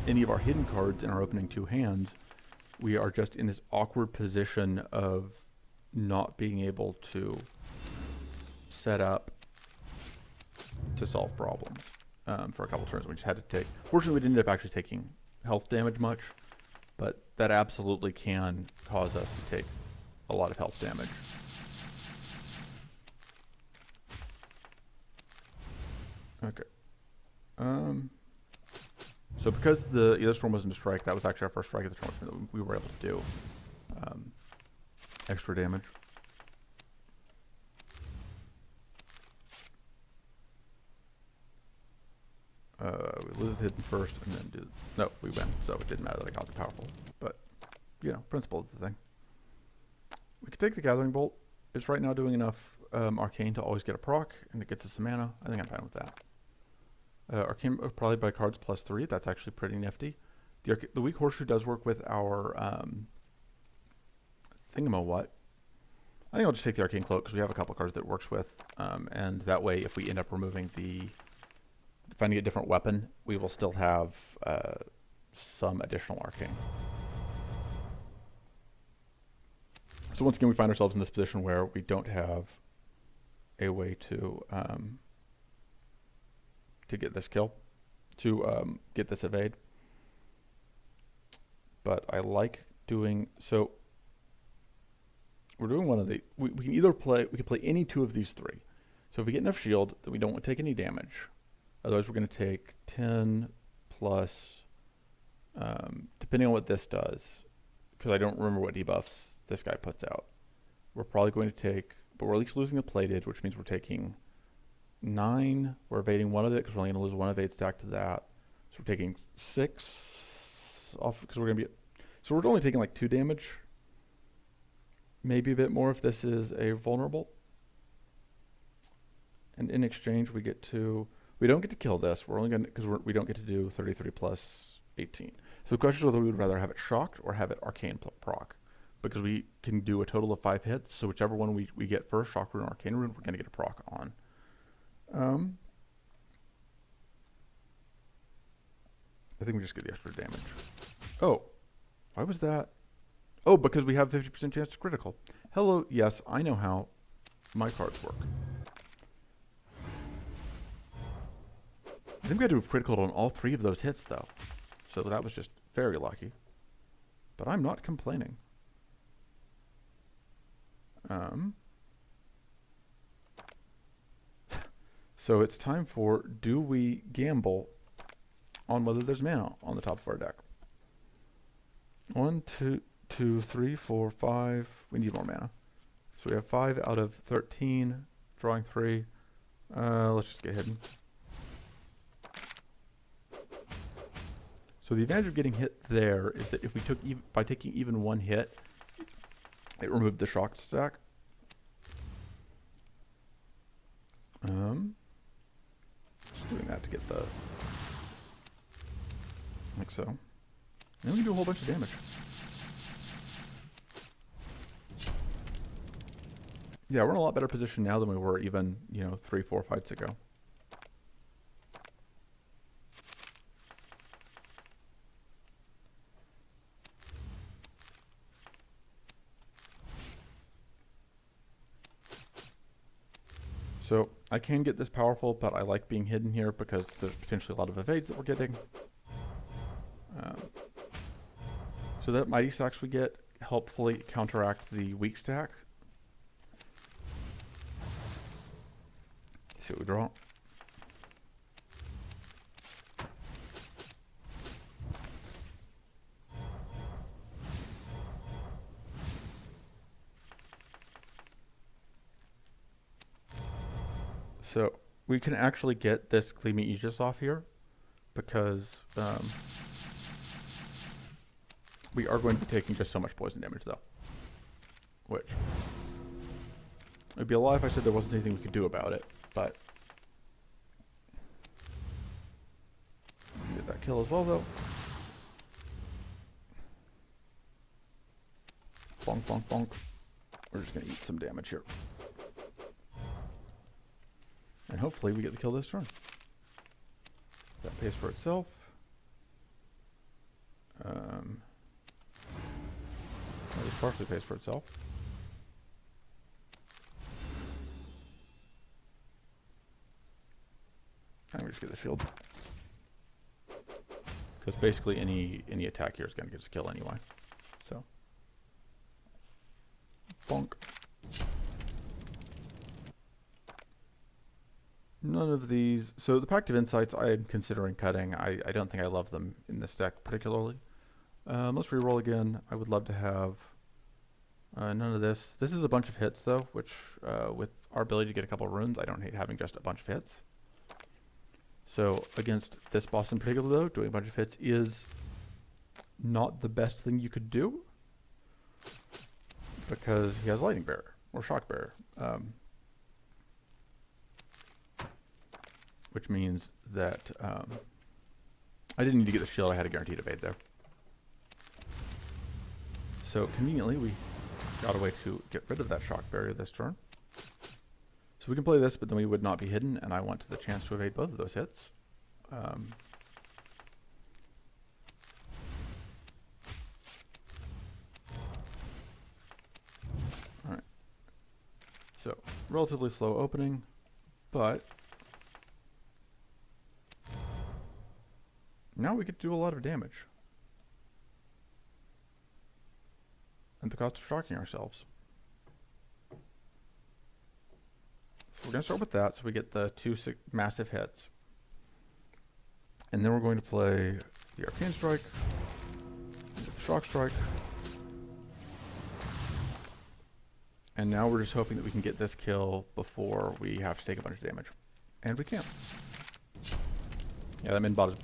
any of our hidden cards in our opening two hands, we are just in this awkward position of not being able to set up to solve problems for a couple turns. We just had to take, fortunately we didn't end up actually taking health damage much, but that absolutely can cause us to take a lot of health damage. Okay. So because the Ether Storm wasn't a strike, that was actually our first strike of the turn that we were able to do extra damage. We lose the hidden first and then do... No, we win, so it didn't matter that I got the powerful. But, you know, principle is the thing. We could take the Gathering Bolt. It's right now doing enough Arcane to always get a proc, and it gets us some mana. I think I'm fine with that. Arcane probably by cards +3. That's actually pretty nifty. The Weak Horseshoe does work with our Thingamo-what. I think I'll just take the Arcane Cloak because we have a couple cards that it works with. And that way, if we end up removing finding a different weapon, we will still have some additional Arcane. So once again, we find ourselves in this position where we don't have a way to get this kill, to get this evade. But I like doing, so we're doing one of the, we can either play, we can play any two of these three. So if we get enough shield, then we don't want to take any damage. Otherwise we're going to take 10 plus, depending on what this does, because I don't remember what debuffs this guy puts out. We're probably going to take, but we're at least losing the plated, which means we're taking 9. We're evading one of it because we're only going to lose one evade stack to that. So we're taking 6 off because we're going to be, so we're only taking like 2 damage. Maybe a bit more if this is a vulnerable. And in exchange, we don't get to kill this. We're only going to, because we don't get to do 33 plus 18. So the question is whether we would rather have it shocked or have it Arcane proc. Because we can do a total of 5 hits. So whichever one we get first, shock rune or Arcane rune, we're going to get a proc on. I think we just get the extra damage. Oh, why was that? Oh, because we have 50% chance to critical. Hello, yes, I know how my cards work. I think we had to have critical on all 3 of those hits, though. So that was just very lucky. But I'm not complaining. So it's time for, do we gamble on whether there's mana on the top of our deck? 1, 2, 3, 4, 5. We need more mana. So we have 5 out of 13, drawing 3. Let's just get hidden. So the advantage of getting hit there is that if we took, by taking even 1 hit, it removed the shocked stack. Just doing that to get the, like so. And then we do a whole bunch of damage. Yeah, we're in a lot better position now than we were even, 3-4 fights ago. So I can get this powerful, but I like being hidden here because there's potentially a lot of evades that we're getting. So that mighty stacks we get helpfully counteract the weak stack. See what we draw. So we can actually get this Gleaming Aegis off here because we are going to be taking just so much poison damage though. Which, it'd be a lie if I said there wasn't anything we could do about it, but get that kill as well though. Bonk, bonk, bonk. We're just going to eat some damage here. And hopefully we get the kill this turn. That pays for itself. At least partially pays for itself. And we just get the shield. Because basically any attack here is going to get us kill anyway. So. Bonk. None of these. So the Pact of Insights I am considering cutting. I don't think I love them in this deck particularly. Let's reroll again. I would love to have none of this. This is a bunch of hits though, which with our ability to get a couple of runes, I don't hate having just a bunch of hits. So against this boss in particular though, doing a bunch of hits is not the best thing you could do. Because he has Lightning Bearer or Shock Bearer. Which means that I didn't need to get the shield, I had a guaranteed evade there. So conveniently we got a way to get rid of that shock barrier this turn. So we can play this, but then we would not be hidden, and I want the chance to evade both of those hits. Alright. So, relatively slow opening, but now we get to do a lot of damage. At the cost of shocking ourselves. So we're going to start with that, so we get the two massive hits. And then we're going to play the Arcane Strike, the Shock Strike. And now we're just hoping that we can get this kill before we have to take a bunch of damage. And we can. Yeah, that min bot is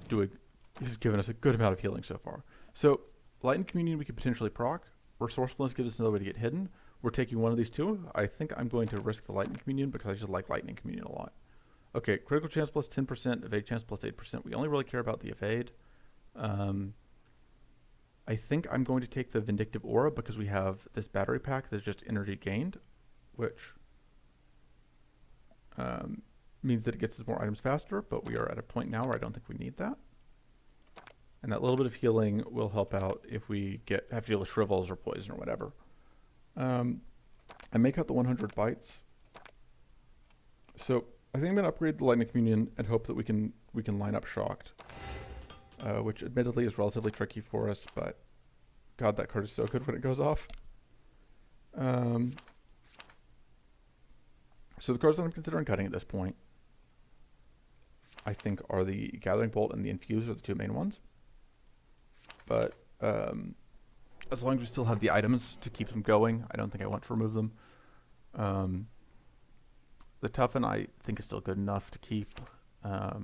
he's given us a good amount of healing so far. So, Lightning Communion we could potentially proc. Resourcefulness gives us another way to get hidden. We're taking one of these two. I think I'm going to risk the Lightning Communion because I just like Lightning Communion a lot. Okay, critical chance plus 10%, evade chance plus 8%. We only really care about the evade. I think I'm going to take the Vindictive Aura because we have this battery pack that's just energy gained, which means that it gets us more items faster, but we are at a point now where I don't think we need that. And that little bit of healing will help out if we have to deal with shrivels or poison or whatever. I make out the 100 bites. So I think I'm going to upgrade the Lightning Communion and hope that we can line up Shocked. Which admittedly is relatively tricky for us, but God, that card is so good when it goes off. So the cards that I'm considering cutting at this point, I think are the Gathering Bolt and the Infuse are the two main ones. But as long as we still have the items to keep them going, I don't think I want to remove them. The Toughen I think is still good enough to keep. I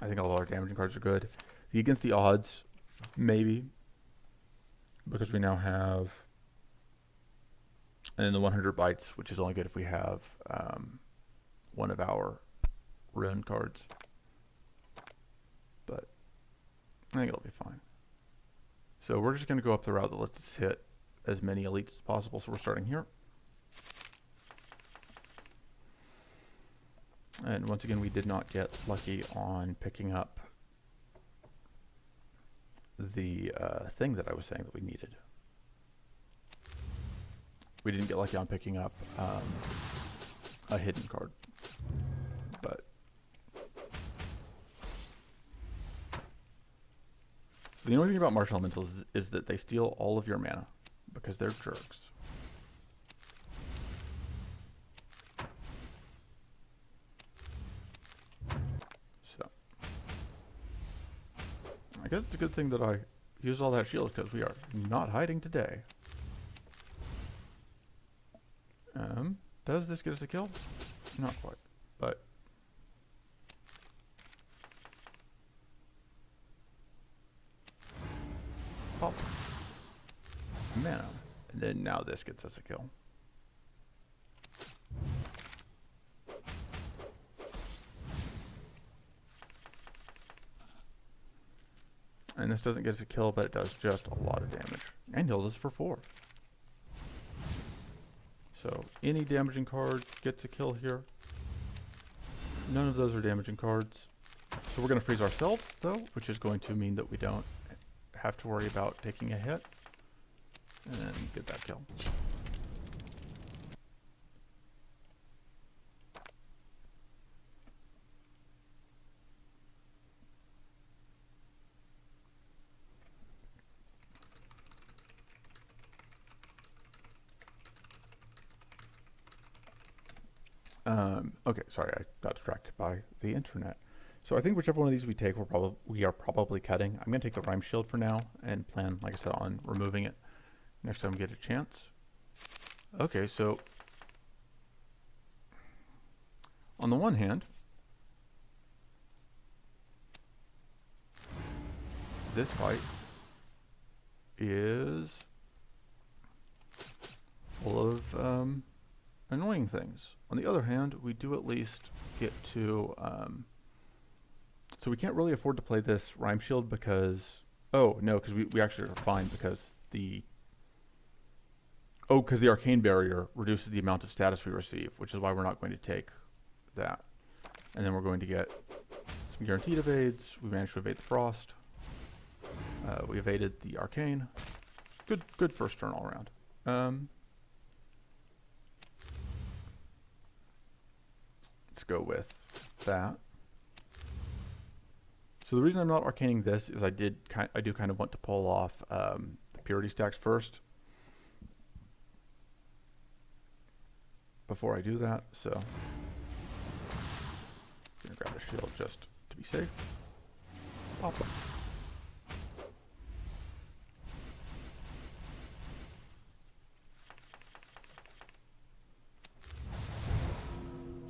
think all of our damaging cards are good. The Against the Odds, maybe, because we now have, and then the 100 bites, which is only good if we have one of our rune cards. But I think it'll be fine. So we're just going to go up the route that lets us hit as many elites as possible. So we're starting here. And once again, we did not get lucky on picking up the thing that I was saying that we needed. We didn't get lucky on picking up a hidden card. But so the only thing about Martial Elementals is that they steal all of your mana because they're jerks. So I guess it's a good thing that I used all that shield because we are not hiding today. Does this get us a kill? Not quite, but And then now this gets us a kill. And this doesn't get us a kill, but it does just a lot of damage. And heals us for 4. So any damaging card gets a kill here. None of those are damaging cards. So we're going to freeze ourselves, though, which is going to mean that we don't have to worry about taking a hit. And then get that kill. Okay, sorry, I got distracted by the internet. So I think whichever one of these we take, we are probably cutting. I'm going to take the Rhyme Shield for now and plan, like I said, on removing it next time we get a chance. Okay, so on the one hand, this fight is full of annoying things. On the other hand, we do at least get to so we can't really afford to play this Rhyme Shield because because we actually are fine because the Arcane Barrier reduces the amount of status we receive, which is why we're not going to take that. And then we're going to get some guaranteed evades. We managed to evade the Frost. We evaded the Arcane. Good first turn all around. Let's go with that. So the reason I'm not arcaning this is I do kind of want to pull off the purity stacks first before I do that. So I'm gonna grab the shield just to be safe. Pop.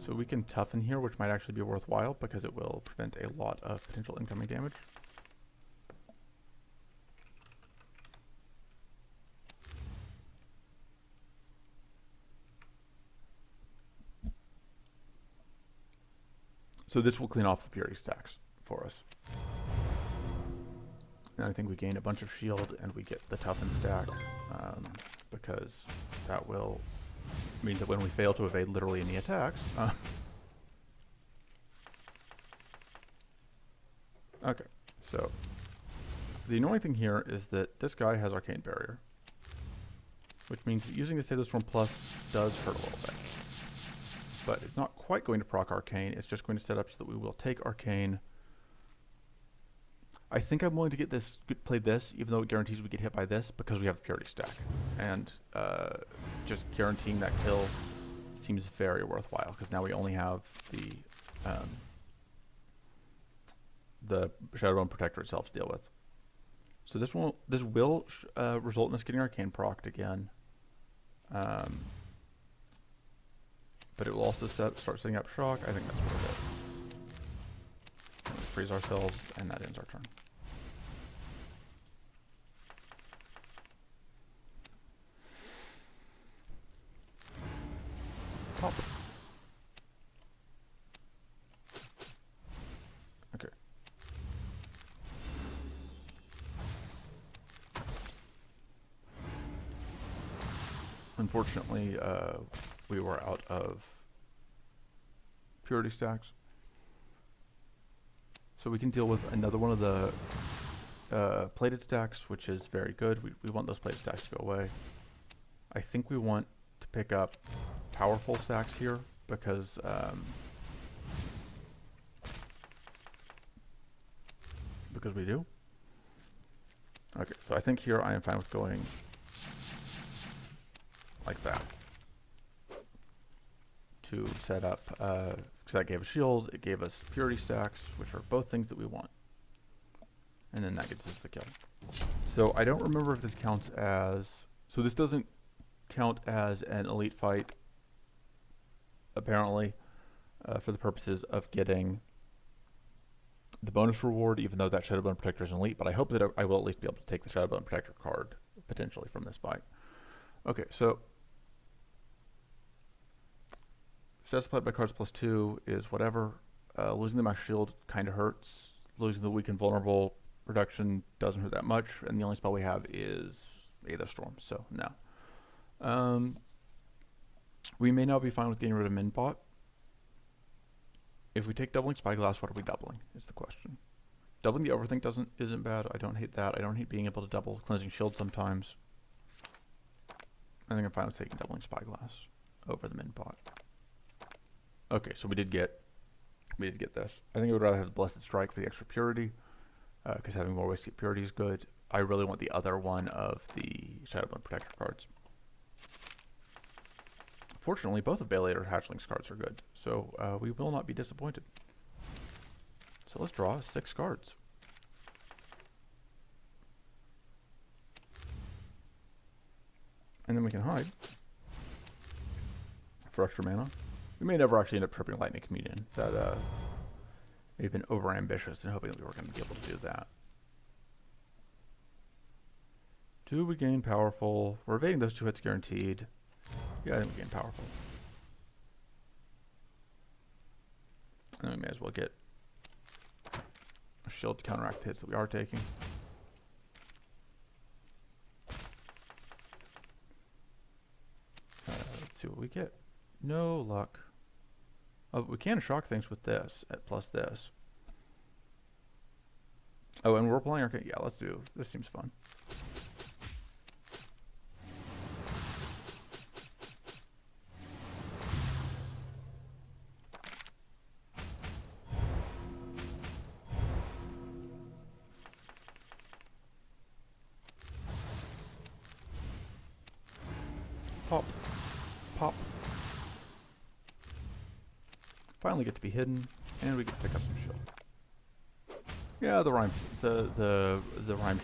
So we can toughen here, which might actually be worthwhile because it will prevent a lot of potential incoming damage. So this will clean off the purity stacks for us. And I think we gain a bunch of shield and we get the toughen stack because that will mean that when we fail to evade literally any attacks. Okay, so the annoying thing here is that this guy has Arcane Barrier, which means that using the Status Storm Plus does hurt a little bit. But it's not quite going to proc Arcane, it's just going to set up so that we will take Arcane. I think I'm willing to play this, even though it guarantees we get hit by this, because we have the Purity stack. And just guaranteeing that kill seems very worthwhile, because now we only have the Shadowbone Protector itself to deal with. So this will result in us getting Arcane procced again. But it will also start setting up Shock. I think that's worth it. Freeze ourselves, and that ends our turn. Pop. Okay. Unfortunately, we were out of purity stacks. So we can deal with another one of the plated stacks, which is very good. We want those plated stacks to go away. I think we want to pick up powerful stacks here because we do. Okay, so I think here I am fine with going like that to set up, because that gave a shield, it gave us purity stacks, which are both things that we want. And then that gets us the kill. So I don't remember if this counts as, so this doesn't count as an elite fight, apparently, for the purposes of getting the bonus reward, even though that Shadowbone Protector is an elite, but I hope that I will at least be able to take the Shadowbone Protector card, potentially, from this fight. Okay, so stats applied by cards +2 is whatever. Losing the max shield kind of hurts. Losing the weak and vulnerable reduction doesn't hurt that much, and the only spell we have is Aether Storm, so no. We may now be fine with getting rid of Minbot. If we take doubling Spyglass, what are we doubling, is the question. Doubling the Overthink isn't bad. I don't hate that. I don't hate being able to double Cleansing Shield sometimes. I think I'm fine with taking doubling Spyglass over the Minbot. Okay, so we did get this. I think I would rather have the Blessed Strike for the extra purity, because having more ways to get purity is good. I really want the other one of the Shadowbone Protector cards. Fortunately, both of Bailator Hatchlings cards are good, so we will not be disappointed. So let's draw 6 cards. And then we can hide for extra mana. We may never actually end up tripping Lightning Communion. That may have been over-ambitious and hoping that we were going to be able to do that. Do we gain Powerful? We're evading those 2 hits guaranteed. Yeah, I think we gain Powerful. And we may as well get a shield to counteract the hits that we are taking. Let's see what we get. No luck. Oh, we can shock things with this, plus this. Oh, and we're playing Arcane. Yeah, let's do. This seems fun. Pop. Pop. Finally get to be hidden, and we get to pick up some shield. Yeah, the rhyme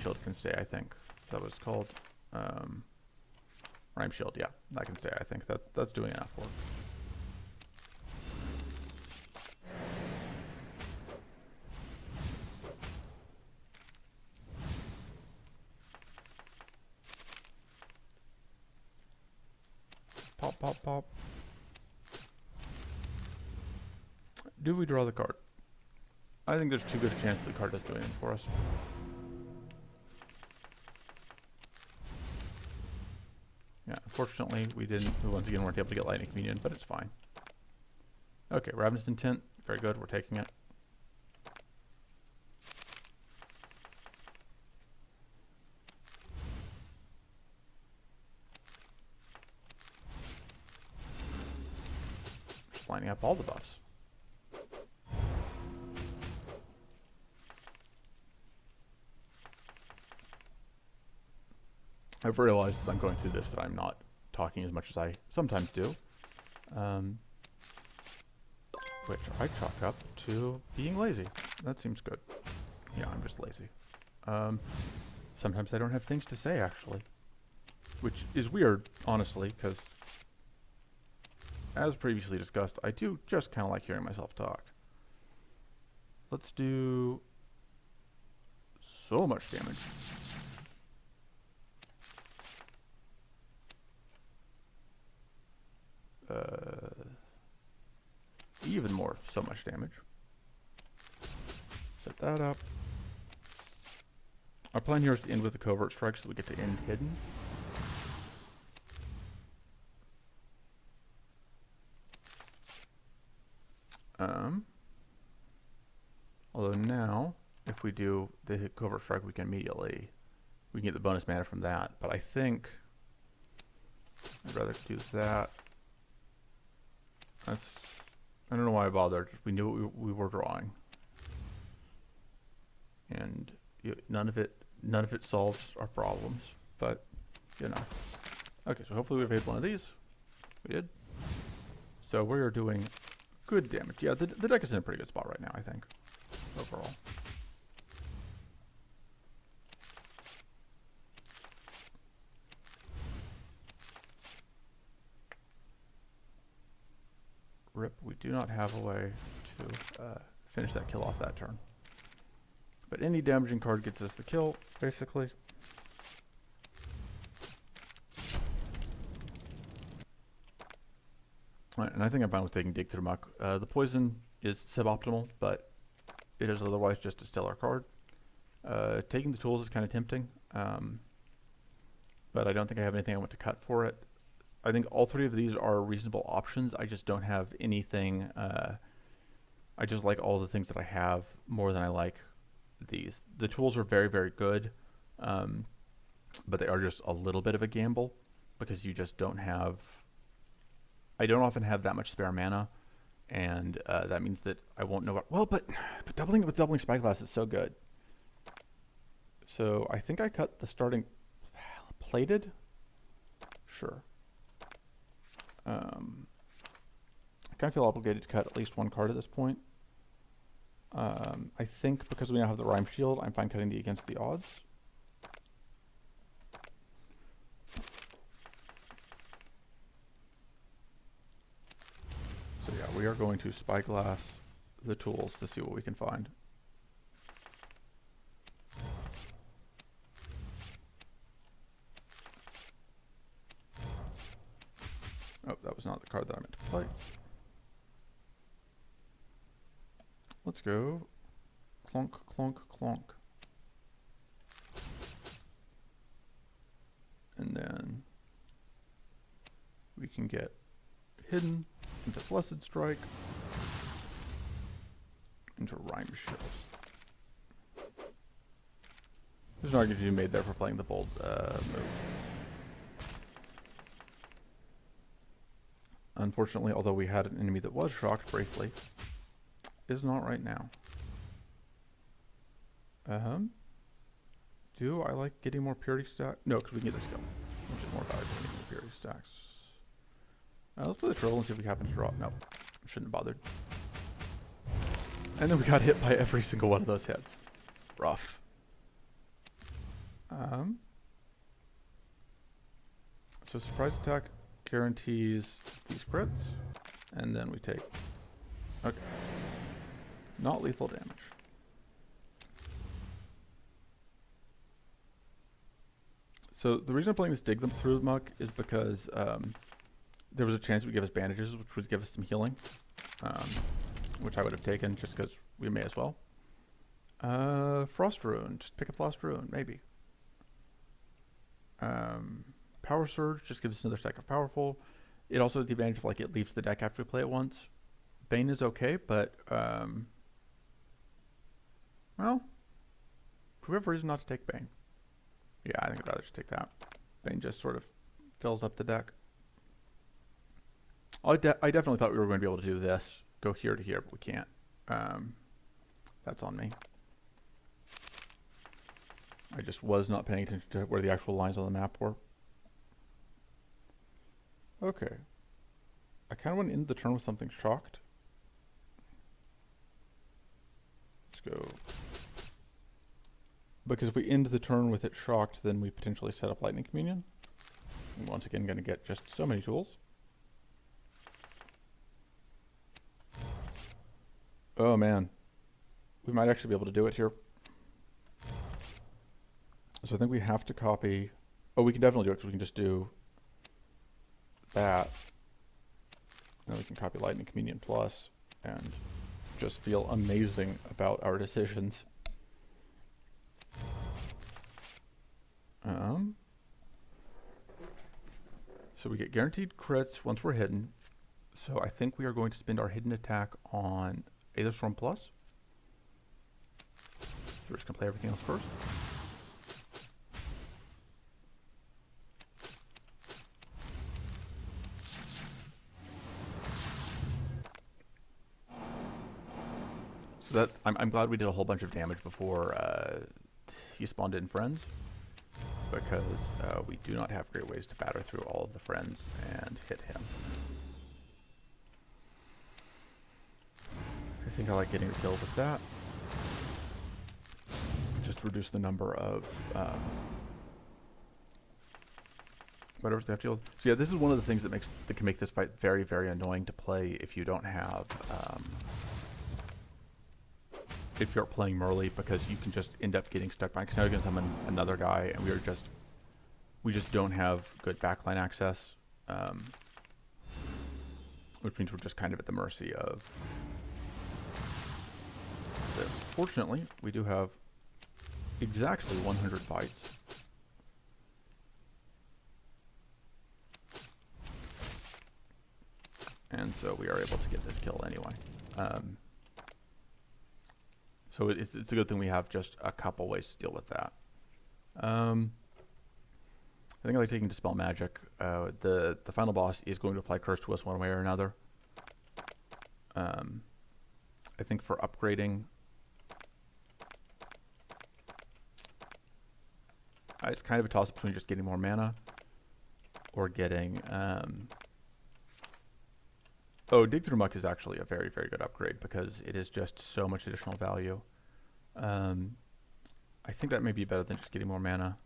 shield can stay, I think. Is that what it's called? Rhyme shield, yeah, that can stay, I think. That's doing enough work. Pop, pop, pop. Do we draw the card? I think there's too good a chance that the card does do anything for us. Yeah, unfortunately, we once again weren't able to get Lightning Communion, but it's fine. Okay, Ravenous Intent, very good, we're taking it. Just lining up all the buffs. I've realized as I'm going through this that I'm not talking as much as I sometimes do, which I chalk up to being lazy. That seems good. Yeah, I'm just lazy. Sometimes I don't have things to say, actually, which is weird, honestly, because as previously discussed, I do just kind of like hearing myself talk. Let's do so much damage. Even more, so much damage. Set that up. Our plan here is to end with a covert strike so we get to end hidden. Although now, if we do the covert strike, we can get the bonus mana from that. But I think I'd rather do that. I don't know why I bothered. We knew what we were drawing, and none of it solves our problems. But you know, okay. So hopefully we've hit one of these. We did. So we are doing good damage. Yeah, the deck is in a pretty good spot right now, I think, overall. Rip, we do not have a way to finish that kill off that turn. But any damaging card gets us the kill, basically. Right, and I think I'm fine with taking Dig Through Muck. The poison is suboptimal, but it is otherwise just a stellar card. Taking the tools is kind of tempting, but I don't think I have anything I want to cut for it. I think all three of these are reasonable options. I just don't have anything. I just like all the things that I have more than I like these. The tools are very, very good, but they are just a little bit of a gamble because you just don't have. I don't often have that much spare mana, and that means that I won't know what. Well, but doubling it with doubling Spyglass is so good. So I think I cut the starting plated. Sure. I kind of feel obligated to cut at least one card at this point. I think because we now have the Rhyme Shield, I'm fine cutting the Against the Odds. So yeah, we are going to Spyglass the tools to see what we can find. Oh, that was not the card that I meant to play. Let's go clonk, clonk, clonk. And then we can get Hidden into Blessed Strike into Rhyme Shield. There's an argument to be made there for playing the bold move. Unfortunately, although we had an enemy that was shocked briefly, is not right now. Do I like getting more purity stacks? No, because we can get this skill, which is more valuable than getting the purity stacks. Let's play the troll and see if we happen to draw. No, shouldn't have bothered. And then we got hit by every single one of those hits. Rough. So surprise attack guarantees these crits, and then we take. Okay. Not lethal damage. So the reason I'm playing this Dig Them Through Muck is because there was a chance it would give us bandages, which would give us some healing, which I would have taken just because we may as well. Frost Rune, just pick up Frost Rune, maybe. Power Surge just gives us another stack of Powerful. It also has the advantage of like it leaves the deck after we play it once. Bane is okay, but well, do we have a reason not to take Bane? Yeah, I think I'd rather just take that. Bane just sort of fills up the deck. I definitely thought we were going to be able to do this, go here to here, but we can't. That's on me. I just was not paying attention to where the actual lines on the map were. Okay. I kind of want to end the turn with something shocked. Let's go. Because if we end the turn with it shocked, then we potentially set up Lightning Communion. And once again, going to get just so many tools. Oh man. We might actually be able to do it here. So I think we have to copy. Oh, we can definitely do it because we can just do that. Then we can copy Lightning Communion Plus and just feel amazing about our decisions. So we get guaranteed crits once we're hidden. So I think we are going to spend our hidden attack on Aether Storm Plus. So we're just going to play everything else first. So that I'm glad we did a whole bunch of damage before he spawned in friends, because we do not have great ways to batter through all of the friends and hit him. I think I like getting a kill with that. Just to reduce the number of whatever's they have to deal with. So yeah, this is one of the things that can make this fight very, very annoying to play if you don't have if you're playing Mirley, because you can just end up getting stuck by, because now you're going to summon another guy, and we just don't have good backline access. which means we're just kind of at the mercy of this. Fortunately, we do have exactly 100 fights. And so we are able to get this kill anyway. So it's a good thing we have just a couple ways to deal with that. I think I like taking Dispel Magic. The final boss is going to apply Curse to us one way or another. I think for upgrading, it's kind of a toss between just getting more mana or getting... Dig Through Muck is actually a very, very good upgrade because it is just so much additional value. I think that may be better than just getting more mana.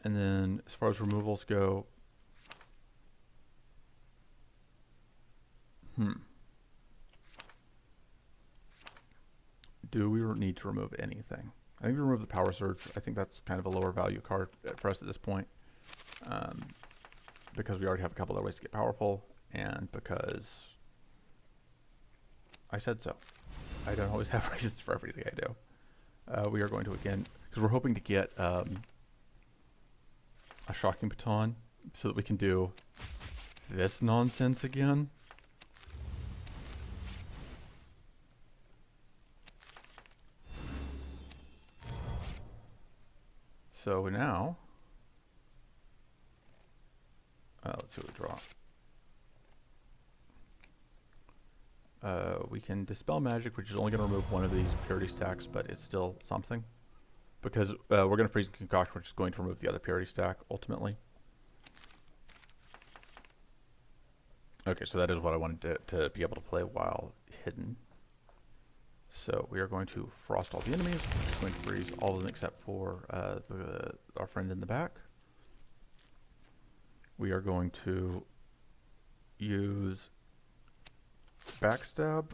And then as far as removals go, do we need to remove anything? I think we remove the Power Surge. I think that's kind of a lower value card for us at this point. Because we already have a couple other ways to get powerful, and because I said so. I don't always have reasons for everything I do. We are going to, again, because we're hoping to get a Shocking Baton so that we can do this nonsense again. So now... let's see what we draw. We can Dispel Magic, which is only going to remove one of these purity stacks, but it's still something. Because we're going to Freeze and Concoction, which is going to remove the other purity stack, ultimately. Okay, so that is what I wanted to be able to play while hidden. So we are going to Frost all the enemies. We're going to freeze all of them except for our friend in the back. We are going to use Backstab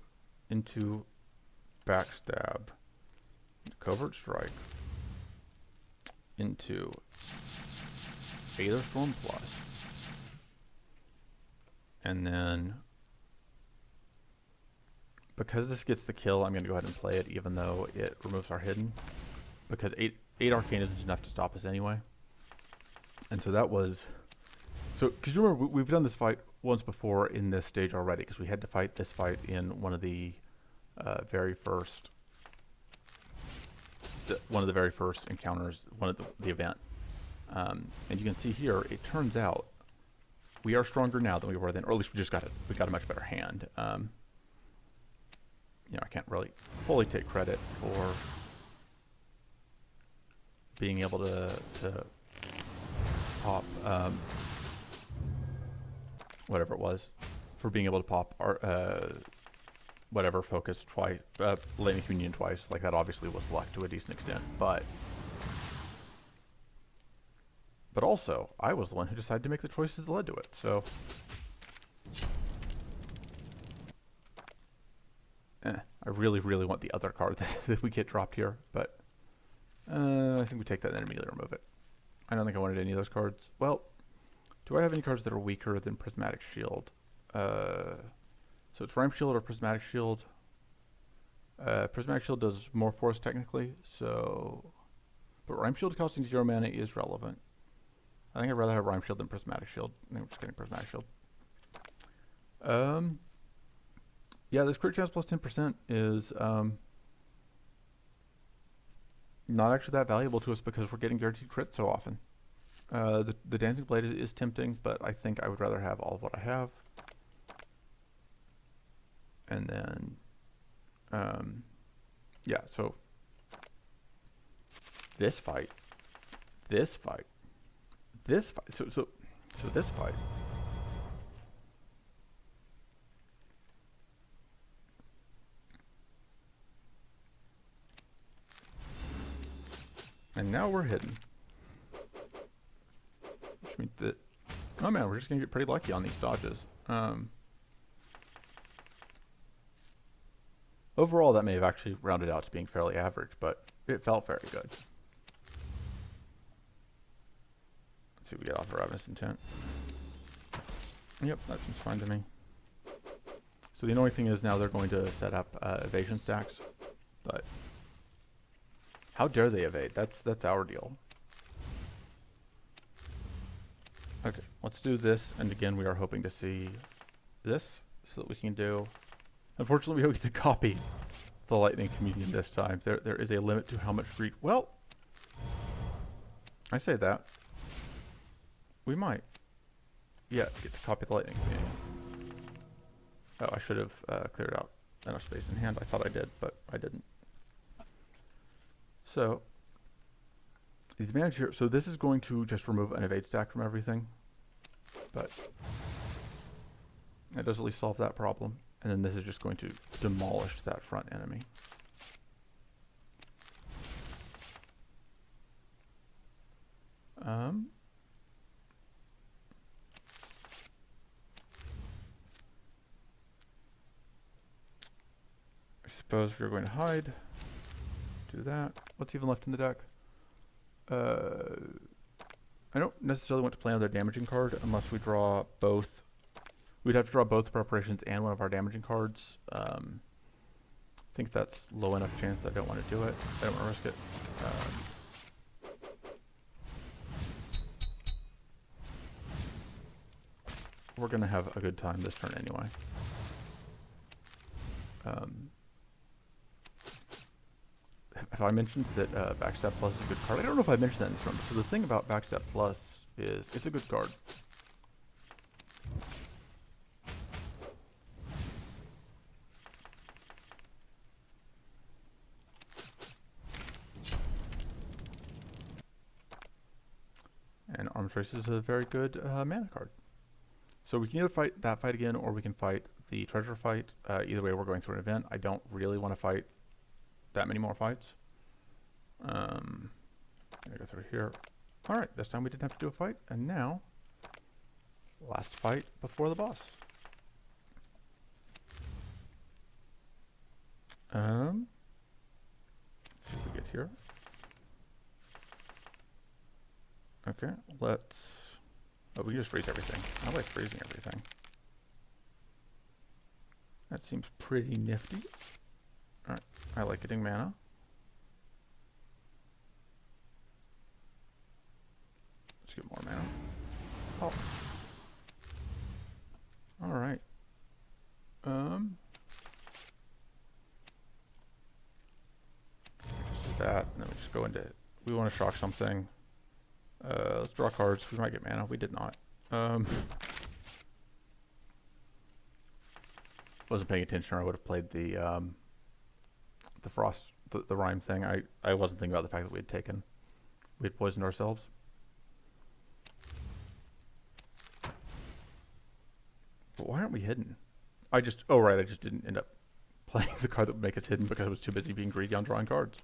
into Backstab, Covert Strike, into Aether Storm Plus, and then because this gets the kill, I'm going to go ahead and play it even though it removes our hidden, because 8 Arcane isn't enough to stop us anyway. And so that was... So, because you remember, we've done this fight once before in this stage already, because we had to fight this fight in one of the very first encounters, one of the event. And you can see here, it turns out we are stronger now than we were then, or at least we got a much better hand. You know, I can't really fully take credit for being able to pop. Whatever it was, for being able to pop our whatever focus twice, Lightning Communion twice. Like, that obviously was luck to a decent extent, but also I was the one who decided to make the choices that led to it. So I really, really want the other card that we get dropped here, but I think we take that and immediately remove it. I don't think I wanted any of those cards. Well, do I have any cards that are weaker than Prismatic Shield? So it's Rhyme Shield or Prismatic Shield. Prismatic Shield does more for us technically, so... But Rhyme Shield costing 0 mana is relevant. I think I'd rather have Rhyme Shield than Prismatic Shield. I think we're just getting Prismatic Shield. Yeah, this crit chance plus 10% is not actually that valuable to us because we're getting guaranteed crit so often. The Dancing Blade is tempting, but I think I would rather have all of what I have. And then, yeah, so this fight, so this fight. And now we're hidden. Which means that, oh man, we're just gonna get pretty lucky on these dodges. Overall, that may have actually rounded out to being fairly average, but it felt very good. Let's see what we get off of Ravenous Intent. Yep, that seems fine to me. So the annoying thing is now they're going to set up evasion stacks, but how dare they evade? That's our deal. Okay, let's do this, and again we are hoping to see this so that we can do. Unfortunately, we don't get to copy the lightning communion this time. There is a limit to how much greed. Well, I say that we might, yeah, get to copy the lightning communion. Oh, I should have cleared out enough space in hand. I thought I did, but I didn't. So the advantage here, so this is going to just remove an evade stack from everything, but it does at least solve that problem. And then this is just going to demolish that front enemy. I suppose we're going to hide. Do that. What's even left in the deck? I don't necessarily want to play another damaging card unless we draw both. We'd have to draw both preparations and one of our damaging cards. I think that's low enough chance that I don't want to do it. I don't want to risk it. We're going to have a good time this turn anyway. Have I mentioned that Backstab Plus is a good card? I don't know if I mentioned that in this room. So the thing about Backstab Plus is it's a good card. And Arm Trace is a very good mana card. So we can either fight that fight again, or we can fight the treasure fight. Either way, we're going through an event. I don't really want to fight that many more fights. I'm gonna go through here. All right, this time we didn't have to do a fight, and now, last fight before the boss. Let's see what we get here. Okay, let's. Oh, we can just freeze everything. I like freezing everything. That seems pretty nifty. All right, I like getting mana. Let's get more mana. Oh. All right. Just do that, and then we just go into. We want to shock something. Let's draw cards. We might get mana. We did not. Wasn't paying attention, or I would have played the frost, the rhyme thing. I wasn't thinking about the fact that we had poisoned ourselves. But why aren't we hidden? I just didn't end up playing the card that would make us hidden because I was too busy being greedy on drawing cards.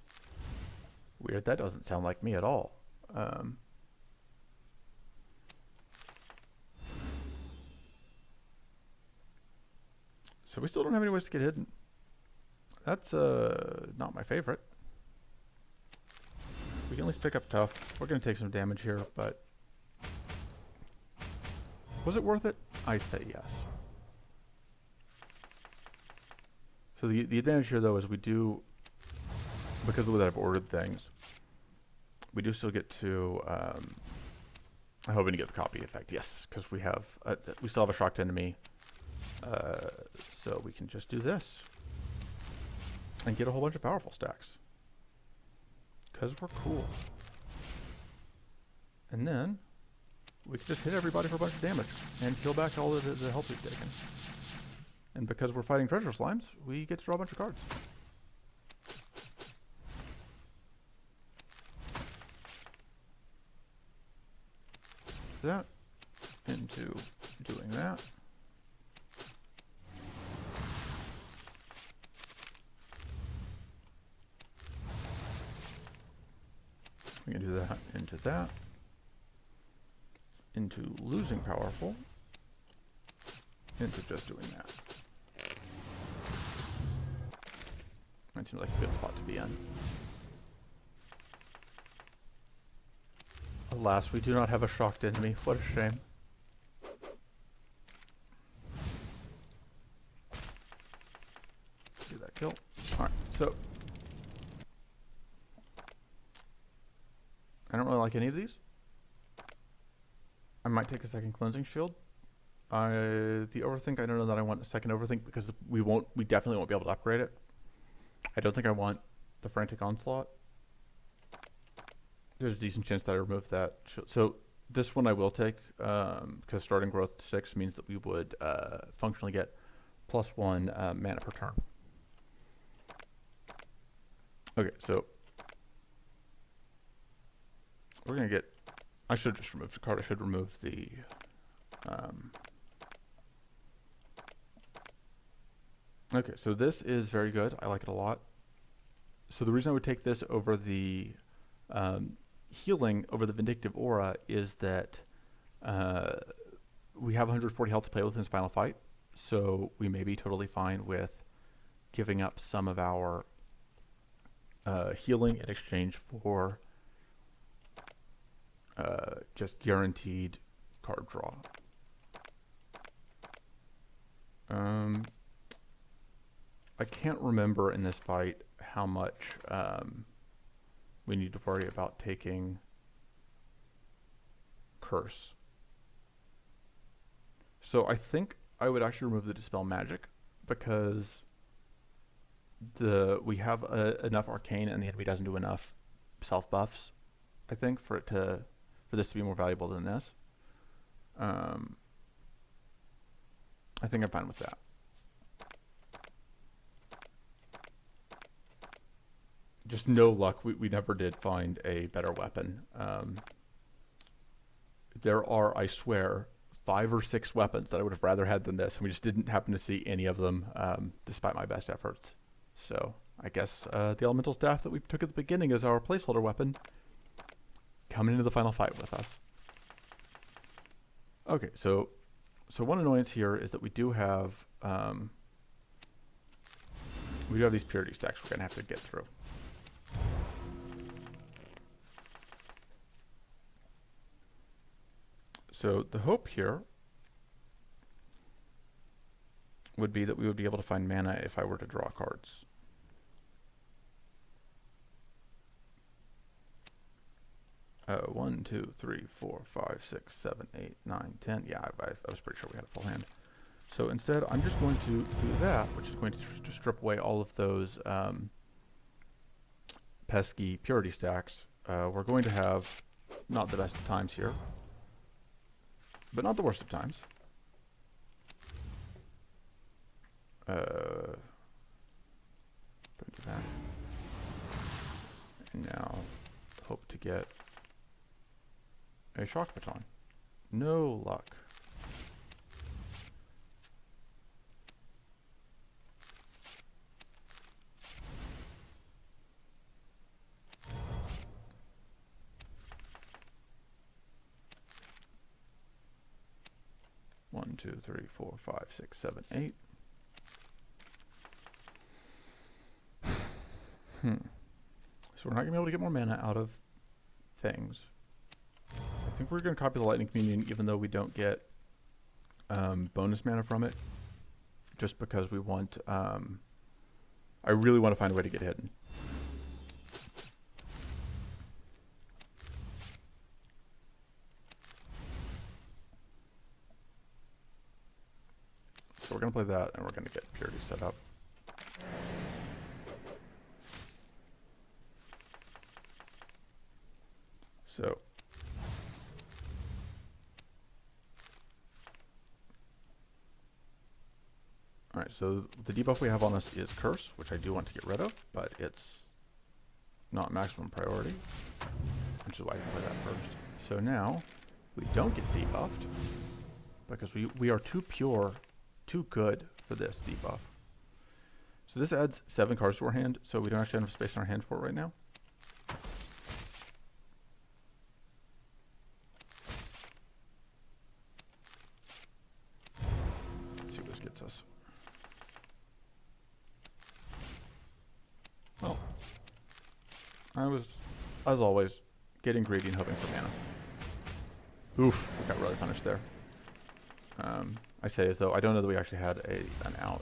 Weird. That doesn't sound like me at all. So we still don't have any ways to get hidden. That's not my favorite. We can at least pick up tough. We're going to take some damage here, but was it worth it? I say yes. So the advantage here, though, is we do, because of the way that I've ordered things, we do still get to, I'm hoping to get the copy effect, yes, because we have, we still have a shocked enemy, so we can just do this and get a whole bunch of powerful stacks, because we're cool. And then we can just hit everybody for a bunch of damage and kill back all the health we've taken. And because we're fighting treasure slimes, we get to draw a bunch of cards. That into doing that. We can do that into that. Into losing powerful. Into just doing that. That seems like a good spot to be in. Alas, we do not have a shocked enemy. What a shame. kill. Alright, so I don't really like any of these. I might take a second cleansing shield. The overthink, I don't know that I want a second overthink because we definitely won't be able to upgrade it. I don't think I want the frantic onslaught. There's a decent chance that I remove that. So this one I will take because starting growth 6 means that we would functionally get +1 mana per turn. Okay, so we're gonna get. I should just remove the card. I should remove the. Okay, so this is very good. I like it a lot. So the reason I would take this over the healing over the Vindictive Aura is that we have 140 health to play with in this final fight, so we may be totally fine with giving up some of our healing in exchange for just guaranteed card draw. I can't remember in this fight how much we need to worry about taking Curse. So I think I would actually remove the Dispel Magic because we have enough Arcane and the enemy doesn't do enough self buffs, I think, for this to be more valuable than this. I think I'm fine with that. Just no luck. We never did find a better weapon. There are, I swear, 5 or 6 weapons that I would have rather had than this, and we just didn't happen to see any of them, despite my best efforts. So I guess the Elemental Staff that we took at the beginning as our placeholder weapon coming into the final fight with us. Okay, so one annoyance here is that we do have these purity stacks we're gonna have to get through. So the hope here would be that we would be able to find mana if I were to draw cards. One, 2, 3, 4, 5, 6, 7, 8, 9, 10. Yeah, I was pretty sure we had a full hand. So instead, I'm just going to do that, which is going to strip away all of those pesky purity stacks. We're going to have not the best of times here, but not the worst of times. Don't do that. And now hope to get a shock baton. No luck. One, 2, 3, 4, 5, 6, 7, 8. So we're not gonna be able to get more mana out of things. I think we're gonna copy the Lightning Communion even though we don't get bonus mana from it, just because we want I really want to find a way to get hidden. So we're gonna play that and we're gonna get Purity set up. So alright, so the debuff we have on us is Curse, which I do want to get rid of, but it's not maximum priority, which is why I can play that first. So now we don't get debuffed because we are too pure, too good for this debuff. So this adds 7 cards to our hand, so we don't actually have enough space in our hand for it right now. Let's see what this gets us. Well, I was, as always, getting greedy and hoping for mana. Oof, we got really punished there. I say as though I don't know that we actually had an out.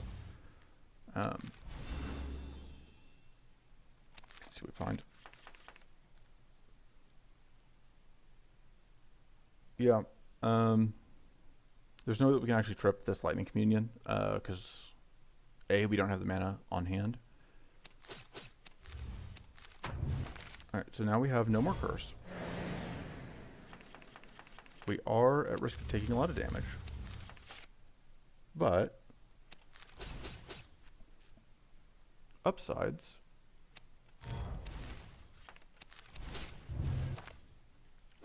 see what we find. Yeah. There's no way that we can actually trip this Lightning Communion, because A, we don't have the mana on hand. Alright, so now we have no more curse. We are at risk of taking a lot of damage. But upsides.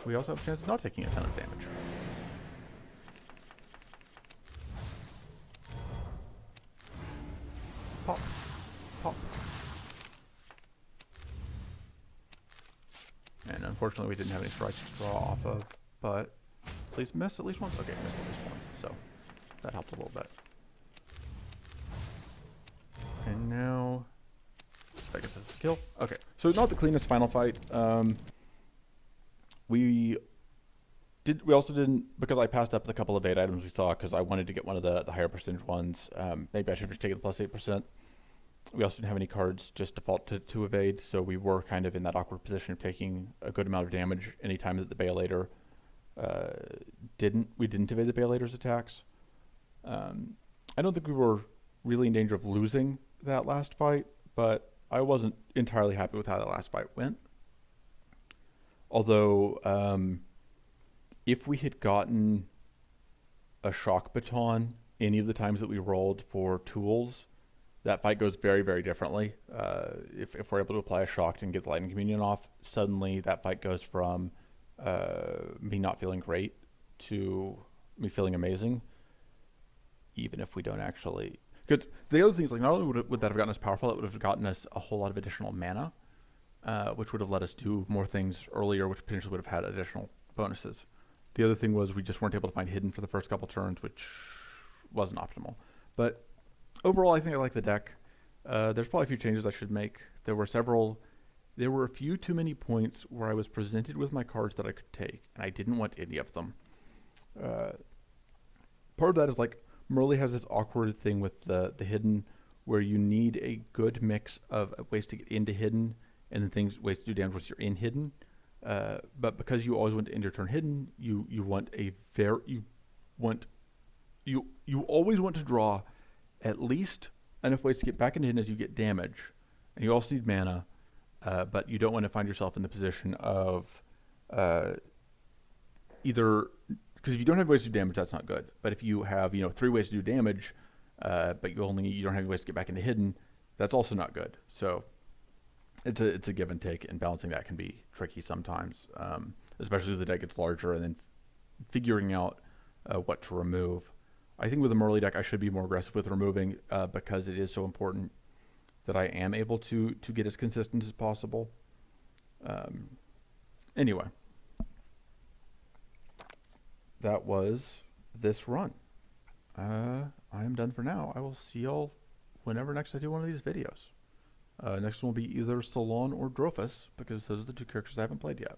We also have a chance of not taking a ton of damage. Pop. Pop. And unfortunately we didn't have any strikes to draw off of, but please miss at least once. Okay, missed at least once, so that helped a little bit. And now that gets us a kill. Okay, so not the cleanest final fight. We also didn't, because I passed up the couple of 8 items we saw because I wanted to get one of the higher percentage ones. Maybe I should have just taken the plus 8%. We also didn't have any cards just default to evade, so we were kind of in that awkward position of taking a good amount of damage anytime that the Baelator we didn't evade the Baelator's attacks. I don't think we were really in danger of losing that last fight, but I wasn't entirely happy with how that last fight went. Although, if we had gotten a shock baton any of the times that we rolled for tools, that fight goes very, very differently. If we're able to apply a shock and get the Lightning Communion off, suddenly that fight goes from me not feeling great to me feeling amazing, even if we don't actually... Because the other thing is, like, not only would that have gotten us powerful, it would have gotten us a whole lot of additional mana, which would have let us do more things earlier, which potentially would have had additional bonuses. The other thing was we just weren't able to find hidden for the first couple turns, which wasn't optimal. But overall, I think I like the deck. There's probably a few changes I should make. There were a few too many points where I was presented with my cards that I could take, and I didn't want any of them. Part of that is, like, Mirley has this awkward thing with the hidden, where you need a good mix of ways to get into hidden and then ways to do damage once you're in hidden. But because you always want to end your turn hidden, you always want to draw at least enough ways to get back into hidden as you get damage, and you also need mana. But you don't want to find yourself in the position of either, because if you don't have ways to do damage, that's not good. But if you have 3 ways to do damage, but you don't have any ways to get back into hidden, that's also not good. So it's a give and take, and balancing that can be tricky sometimes, especially as the deck gets larger, and then figuring out what to remove. I think with the Mirley deck, I should be more aggressive with removing because it is so important that I am able to get as consistent as possible. Anyway, that was this run. I am done for now. I will see y'all whenever next I do one of these videos. Next one will be either Salon or Drophus, because those are the 2 characters I haven't played yet.